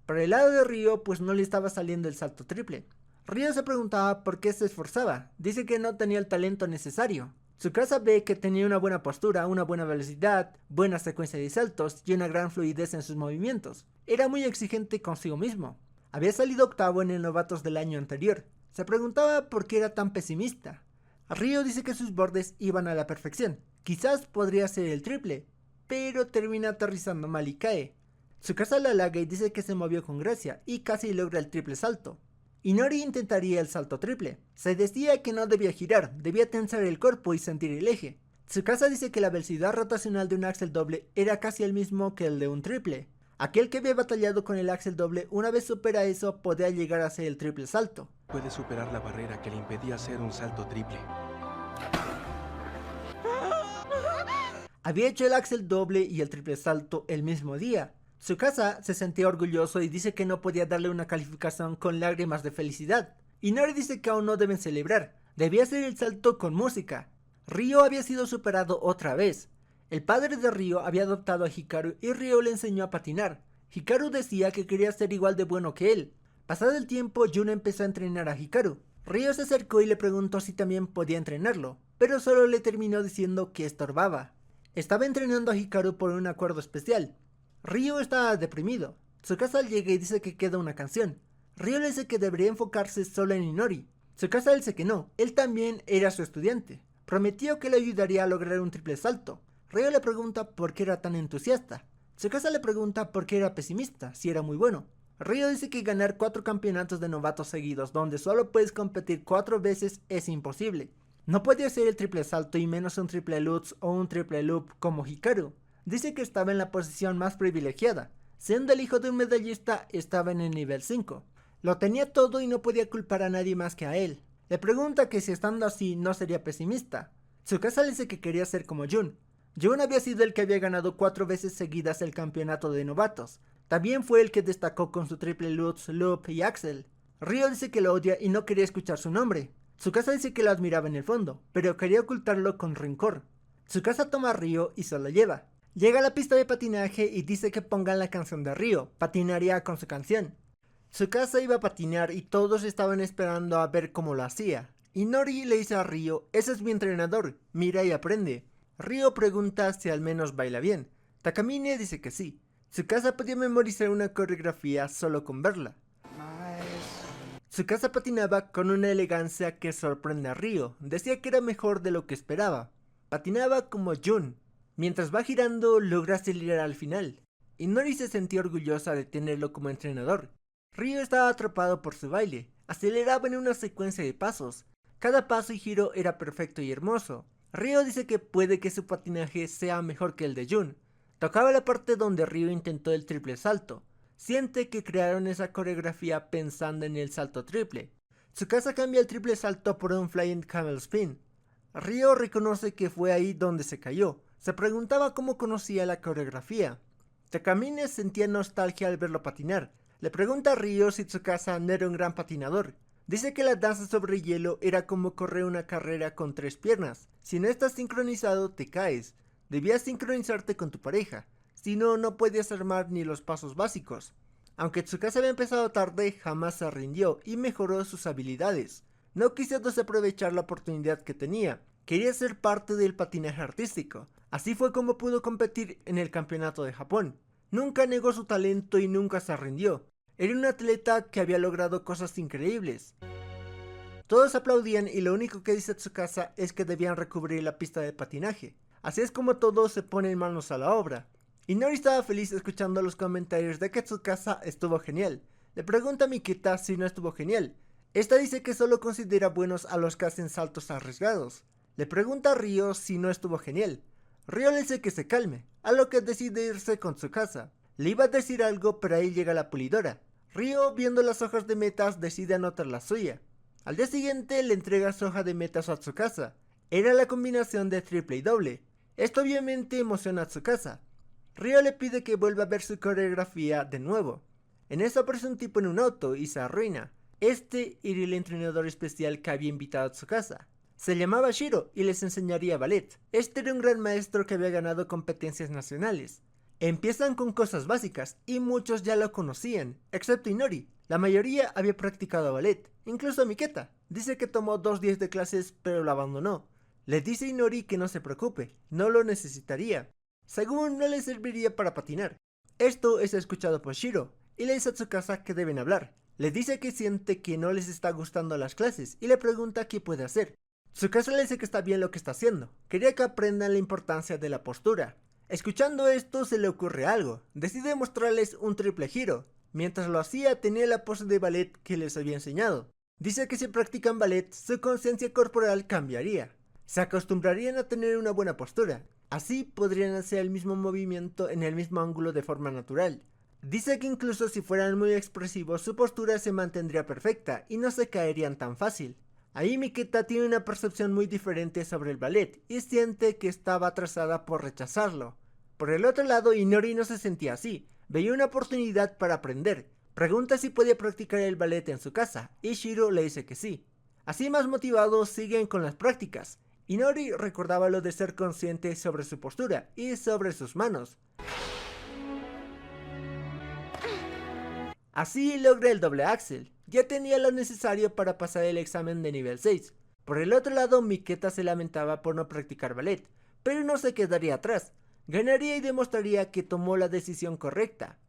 Por el lado de Ryo, pues no le estaba saliendo el salto triple. Ryo se preguntaba por qué se esforzaba. Dice que no tenía el talento necesario. Tsukasa ve que tenía una buena postura, una buena velocidad, buena secuencia de saltos y una gran fluidez en sus movimientos. Era muy exigente consigo mismo. Había salido octavo en el novatos del año anterior. Se preguntaba por qué era tan pesimista. Ryo dice que sus bordes iban a la perfección. Quizás podría ser el triple, pero termina aterrizando mal y cae. Tsukasa la halaga y dice que se movió con gracia y casi logra el triple salto. Inori intentaría el salto triple. Se decía que no debía girar, debía tensar el cuerpo y sentir el eje. Tsukasa dice que la velocidad rotacional de un axel doble era casi el mismo que el de un triple. Aquel que había batallado con el axel doble, una vez supera eso, podía llegar a hacer el triple salto. Puede superar la barrera que le impedía hacer un salto triple. Había hecho el axel doble y el triple salto el mismo día. Tsukasa se sentía orgulloso y dice que no podía darle una calificación con lágrimas de felicidad. Inori dice que aún no deben celebrar, debía hacer el salto con música. Ryo había sido superado otra vez. El padre de Ryo había adoptado a Hikaru y Ryo le enseñó a patinar. Hikaru decía que quería ser igual de bueno que él. Pasado el tiempo, Jun empezó a entrenar a Hikaru. Ryo se acercó y le preguntó si también podía entrenarlo, pero solo le terminó diciendo que estorbaba. Estaba entrenando a Hikaru por un acuerdo especial. Ryo estaba deprimido. Tsukasa llega y dice que queda una canción. Ryo le dice que debería enfocarse solo en Inori. Tsukasa le dice que no, él también era su estudiante. Prometió que le ayudaría a lograr un triple salto. Ryo le pregunta por qué era tan entusiasta. Tsukasa le pregunta por qué era pesimista, si era muy bueno. Ryo dice que ganar 4 campeonatos de novatos seguidos donde solo puedes competir 4 veces es imposible. No puede hacer el triple salto y menos un triple lutz o un triple loop como Hikaru. Dice que estaba en la posición más privilegiada. Siendo el hijo de un medallista, estaba en el nivel 5. Lo tenía todo y no podía culpar a nadie más que a él. Le pregunta que si estando así no sería pesimista. Tsukasa le dice que quería ser como Jun. Jun había sido el que había ganado 4 veces seguidas el campeonato de novatos. También fue el que destacó con su triple lutz, loop y axel. Ryo dice que lo odia y no quería escuchar su nombre. Tsukasa dice que lo admiraba en el fondo, pero quería ocultarlo con rencor. Tsukasa toma a Ryo y se lo lleva. Llega a la pista de patinaje y dice que pongan la canción de Ryo, patinaría con su canción. Tsukasa iba a patinar y todos estaban esperando a ver cómo lo hacía. Inori le dice a Ryo, ese es mi entrenador, mira y aprende. Ryo pregunta si al menos baila bien. Takamine dice que sí. Tsukasa podía memorizar una coreografía solo con verla. Tsukasa patinaba con una elegancia que sorprende a Ryo. Decía que era mejor de lo que esperaba. Patinaba como Jun. Mientras va girando, logra acelerar al final. Inori se sentía orgullosa de tenerlo como entrenador. Ryo estaba atrapado por su baile. Aceleraba en una secuencia de pasos. Cada paso y giro era perfecto y hermoso. Ryo dice que puede que su patinaje sea mejor que el de Jun. Tocaba la parte donde Ryo intentó el triple salto. Siente que crearon esa coreografía pensando en el salto triple. Tsukasa cambia el triple salto por un Flying Camel Spin. Ryo reconoce que fue ahí donde se cayó. Se preguntaba cómo conocía la coreografía. Takamine sentía nostalgia al verlo patinar. Le pregunta a Ryo si Tsukasa no era un gran patinador. Dice que la danza sobre hielo era como correr una carrera con 3 piernas. Si no estás sincronizado, te caes. Debías sincronizarte con tu pareja. Si no, no podías armar ni los pasos básicos. Aunque Tsukasa había empezado tarde, jamás se rindió y mejoró sus habilidades. No quiso desaprovechar la oportunidad que tenía. Quería ser parte del patinaje artístico. Así fue como pudo competir en el campeonato de Japón. Nunca negó su talento y nunca se rindió. Era un atleta que había logrado cosas increíbles. Todos aplaudían y lo único que dice Tsukasa es que debían recubrir la pista de patinaje. Así es como todos se ponen manos a la obra. Inori estaba feliz escuchando los comentarios de que Tsukasa estuvo genial. Le pregunta a Miketa si no estuvo genial. Esta dice que solo considera buenos a los que hacen saltos arriesgados. Le pregunta a Ryo si no estuvo genial. Ryo le dice que se calme, a lo que decide irse con Tsukasa. Le iba a decir algo, pero ahí llega la pulidora. Ryo, viendo las hojas de metas, decide anotar la suya. Al día siguiente le entrega su hoja de metas a Tsukasa. Era la combinación de triple y doble. Esto obviamente emociona a Tsukasa. Ryo le pide que vuelva a ver su coreografía de nuevo. En eso aparece un tipo en un auto y se arruina. Este era el entrenador especial que había invitado a Tsukasa. Se llamaba Shiro y les enseñaría ballet. Este era un gran maestro que había ganado competencias nacionales. Empiezan con cosas básicas y muchos ya lo conocían, excepto Inori. La mayoría había practicado ballet, incluso Miketa. Dice que tomó 2 días de clases pero lo abandonó. Le dice a Inori que no se preocupe, no lo necesitaría. Según no le serviría para patinar. Esto es escuchado por Shiro y le dice a Tsukasa que deben hablar. Le dice que siente que no les está gustando las clases y le pregunta qué puede hacer. Tsukasa le dice que está bien lo que está haciendo, quería que aprendan la importancia de la postura. Escuchando esto se le ocurre algo, decide mostrarles un triple giro. Mientras lo hacía tenía la pose de ballet que les había enseñado. Dice que si practican ballet su conciencia corporal cambiaría. Se acostumbrarían a tener una buena postura. Así podrían hacer el mismo movimiento en el mismo ángulo de forma natural. Dice que incluso si fueran muy expresivos su postura se mantendría perfecta y no se caerían tan fácil. Ahí Miketa tiene una percepción muy diferente sobre el ballet y siente que estaba atrasada por rechazarlo. Por el otro lado, Inori no se sentía así, veía una oportunidad para aprender. Pregunta si podía practicar el ballet en su casa y Shiro le dice que sí. Así más motivados siguen con las prácticas. Inori recordaba lo de ser consciente sobre su postura y sobre sus manos. Así logra el doble axel. Ya tenía lo necesario para pasar el examen de nivel 6. Por el otro lado, Miketa se lamentaba por no practicar ballet, pero no se quedaría atrás. Ganaría y demostraría que tomó la decisión correcta.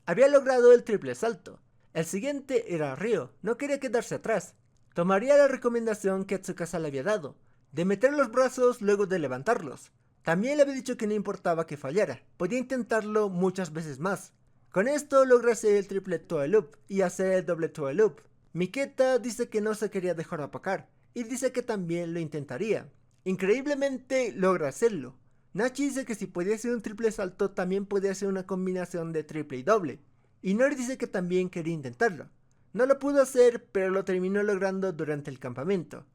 Había logrado el triple salto. El siguiente era Ryo, no quería quedarse atrás. Tomaría la recomendación que Tsukasa le había dado, de meter los brazos luego de levantarlos. También le había dicho que no importaba que fallara, podía intentarlo muchas veces más. Con esto logra hacer el triple toe loop y hacer el doble toe loop. Miketa dice que no se quería dejar apacar y dice que también lo intentaría. Increíblemente logra hacerlo. Nachi dice que si podía hacer un triple salto también podía hacer una combinación de triple y doble. Inori dice que también quería intentarlo. No lo pudo hacer, pero lo terminó logrando durante el campamento.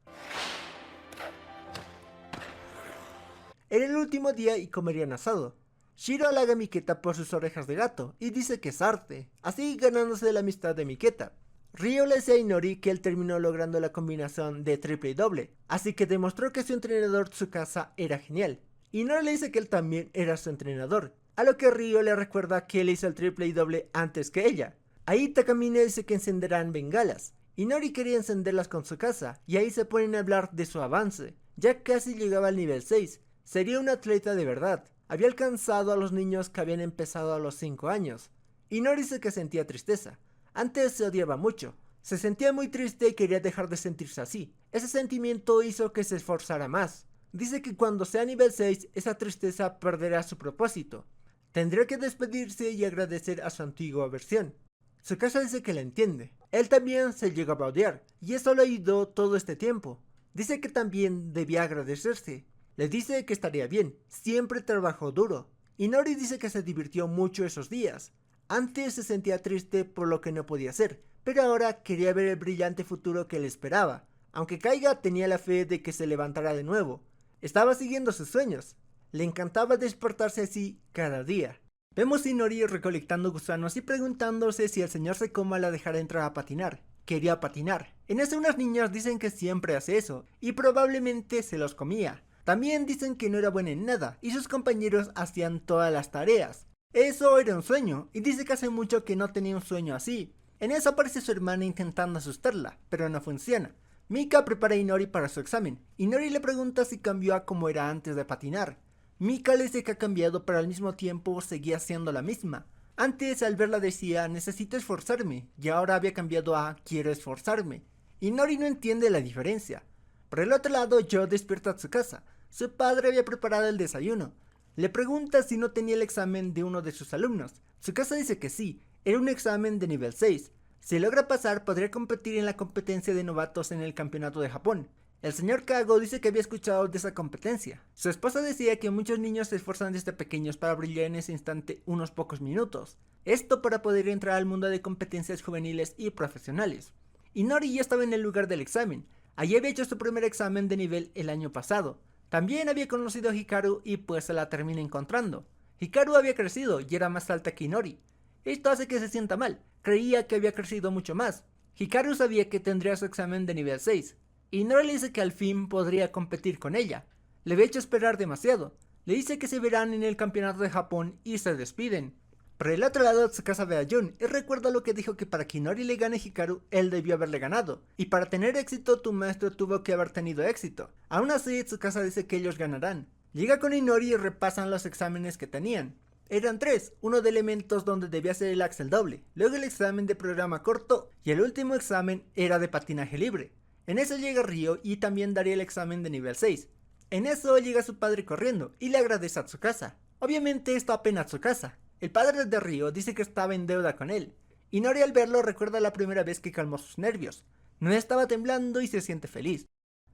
Era el último día y comerían asado. Shiro halaga a Miketa por sus orejas de gato y dice que es arte, así ganándose la amistad de Miketa. Ryo le dice a Inori que él terminó logrando la combinación de triple y doble, así que demostró que su entrenador Tsukasa era genial. Inori le dice que él también era su entrenador, a lo que Ryo le recuerda que él hizo el triple y doble antes que ella. Ahí Takamine dice que encenderán bengalas. Inori quería encenderlas con Tsukasa, y ahí se ponen a hablar de su avance. Ya casi llegaba al nivel 6, sería un atleta de verdad. Había alcanzado a los niños que habían empezado a los 5 años. Inori dice que sentía tristeza. Antes se odiaba mucho. Se sentía muy triste y quería dejar de sentirse así. Ese sentimiento hizo que se esforzara más. Dice que cuando sea nivel 6, esa tristeza perderá su propósito. Tendría que despedirse y agradecer a su antigua versión. Tsukasa dice que la entiende. Él también se llegaba a odiar, y eso le ayudó todo este tiempo. Dice que también debía agradecerse. Le dice que estaría bien, siempre trabajó duro. Inori dice que se divirtió mucho esos días. Antes se sentía triste por lo que no podía hacer, pero ahora quería ver el brillante futuro que le esperaba. Aunque caiga, tenía la fe de que se levantara de nuevo. Estaba siguiendo sus sueños. Le encantaba despertarse así cada día. Vemos a Inori recolectando gusanos y preguntándose si el señor Sekoma la dejara entrar a patinar. Quería patinar. En eso unas niñas dicen que siempre hace eso, y probablemente se los comía. También dicen que no era buena en nada, y sus compañeros hacían todas las tareas. Eso era un sueño, y dice que hace mucho que no tenía un sueño así. En eso aparece su hermana intentando asustarla, pero no funciona. Mika prepara a Inori para su examen. Inori le pregunta si cambió a como era antes de patinar. Mika le dice que ha cambiado, pero al mismo tiempo seguía siendo la misma. Antes al verla decía necesito esforzarme, y ahora había cambiado a quiero esforzarme. Inori no entiende la diferencia. Por el otro lado, Joe despierta a Tsukasa. Su padre había preparado el desayuno. Le pregunta si no tenía el examen de uno de sus alumnos. Tsukasa dice que sí, era un examen de nivel 6. Si logra pasar, podría competir en la competencia de novatos en el campeonato de Japón. El señor Kago dice que había escuchado de esa competencia. Su esposa decía que muchos niños se esfuerzan desde pequeños para brillar en ese instante unos pocos minutos. Esto para poder entrar al mundo de competencias juveniles y profesionales. Inori ya estaba en el lugar del examen. Allí había hecho su primer examen de nivel el año pasado. También había conocido a Hikaru y pues se la termina encontrando. Hikaru había crecido y era más alta que Inori. Esto hace que se sienta mal. Creía que había crecido mucho más. Hikaru sabía que tendría su examen de nivel 6. Inori le dice que al fin podría competir con ella. Le había hecho esperar demasiado. Le dice que se verán en el campeonato de Japón y se despiden. Por el otro lado, Tsukasa ve a Jun y recuerda lo que dijo que para que Inori le gane a Hikaru, él debió haberle ganado. Y para tener éxito, tu maestro tuvo que haber tenido éxito. Aún así, Tsukasa dice que ellos ganarán. Llega con Inori y repasan los exámenes que tenían. Eran 3, uno de elementos donde debía hacer el axel doble, luego el examen de programa corto y el último examen era de patinaje libre. En eso llega Ryo y también daría el examen de nivel 6. En eso llega su padre corriendo y le agradece a Tsukasa. Obviamente esto apena a Tsukasa. El padre de Ryo dice que estaba en deuda con él. Inori al verlo recuerda la primera vez que calmó sus nervios. No estaba temblando y se siente feliz.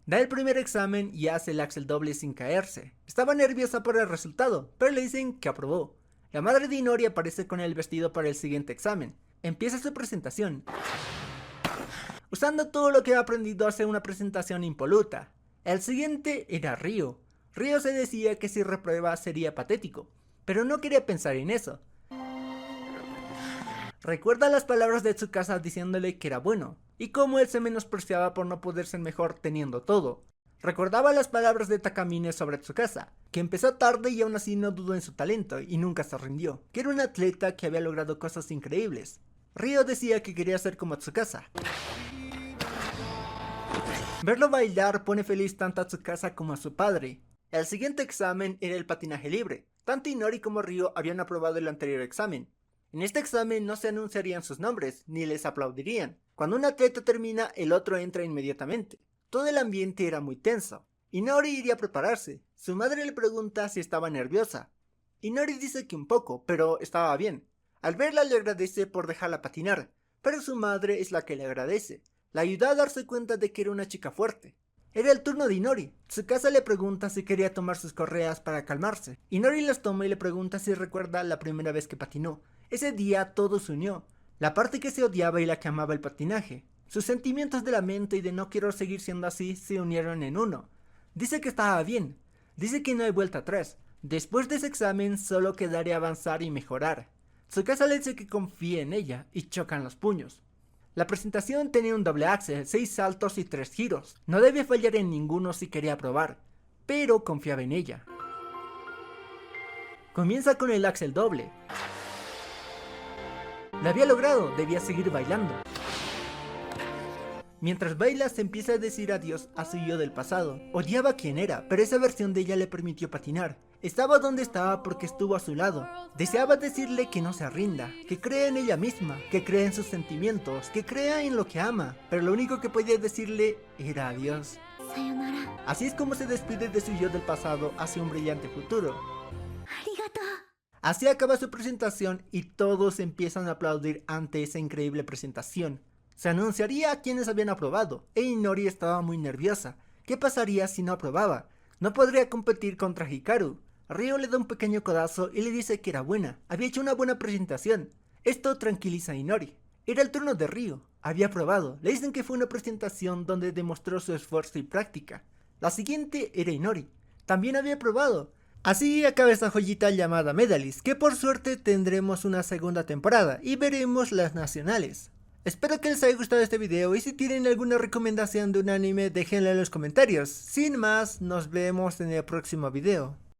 Da el primer examen y hace el axel doble sin caerse. Estaba nerviosa por el resultado, pero le dicen que aprobó. La madre de Inori aparece con el vestido para el siguiente examen. Empieza su presentación. Usando todo lo que ha aprendido hace una presentación impoluta. El siguiente era Ryo. Ryo se decía que si reprueba sería patético, pero no quería pensar en eso. Recuerda las palabras de Tsukasa diciéndole que era bueno, y cómo él se menospreciaba por no poder ser mejor teniendo todo. Recordaba las palabras de Takamine sobre Tsukasa, que empezó tarde y aún así no dudó en su talento y nunca se rindió, que era un atleta que había logrado cosas increíbles. Ryo decía que quería ser como Tsukasa. Verlo bailar pone feliz tanto a Tsukasa como a su padre. El siguiente examen era el patinaje libre. Tanto Inori como Ryo habían aprobado el anterior examen. En este examen no se anunciarían sus nombres, ni les aplaudirían. Cuando un atleta termina, el otro entra inmediatamente. Todo el ambiente era muy tenso. Inori iría a prepararse. Su madre le pregunta si estaba nerviosa. Inori dice que un poco, pero estaba bien. Al verla le agradece por dejarla patinar, pero su madre es la que le agradece. La ayudó a darse cuenta de que era una chica fuerte. Era el turno de Inori. Tsukasa le pregunta si quería tomar sus correas para calmarse. Inori las toma y le pregunta si recuerda la primera vez que patinó. Ese día todo se unió. La parte que se odiaba y la que amaba el patinaje. Sus sentimientos de lamento y de no quiero seguir siendo así se unieron en uno. Dice que estaba bien. Dice que no hay vuelta atrás. Después de ese examen solo quedaría avanzar y mejorar. Tsukasa le dice que confíe en ella y chocan los puños. La presentación tenía un doble axel, 6 saltos y 3 giros. No debía fallar en ninguno si quería probar, pero confiaba en ella. Comienza con el axel doble. Lo había logrado, debía seguir bailando. Mientras baila se empieza a decir adiós a su yo del pasado. Odiaba quien era, pero esa versión de ella le permitió patinar. Estaba donde estaba porque estuvo a su lado. Deseaba decirle que no se rinda, que crea en ella misma, que crea en sus sentimientos, que crea en lo que ama, pero lo único que podía decirle era adiós. Sayonara. Así es como se despide de su yo del pasado hacia un brillante futuro. Arigato. Así acaba su presentación y todos empiezan a aplaudir ante esa increíble presentación. Se anunciaría a quienes habían aprobado, e Inori estaba muy nerviosa. ¿Qué pasaría si no aprobaba? No podría competir contra Hikaru. Ryo le da un pequeño codazo y le dice que era buena, había hecho una buena presentación. Esto tranquiliza a Inori. Era el turno de Ryo, había aprobado, le dicen que fue una presentación donde demostró su esfuerzo y práctica. La siguiente era Inori, también había aprobado. Así acaba esta joyita llamada Medalist, que por suerte tendremos una segunda temporada y veremos las nacionales. Espero que les haya gustado este video y si tienen alguna recomendación de un anime déjenla en los comentarios. Sin más, nos vemos en el próximo video.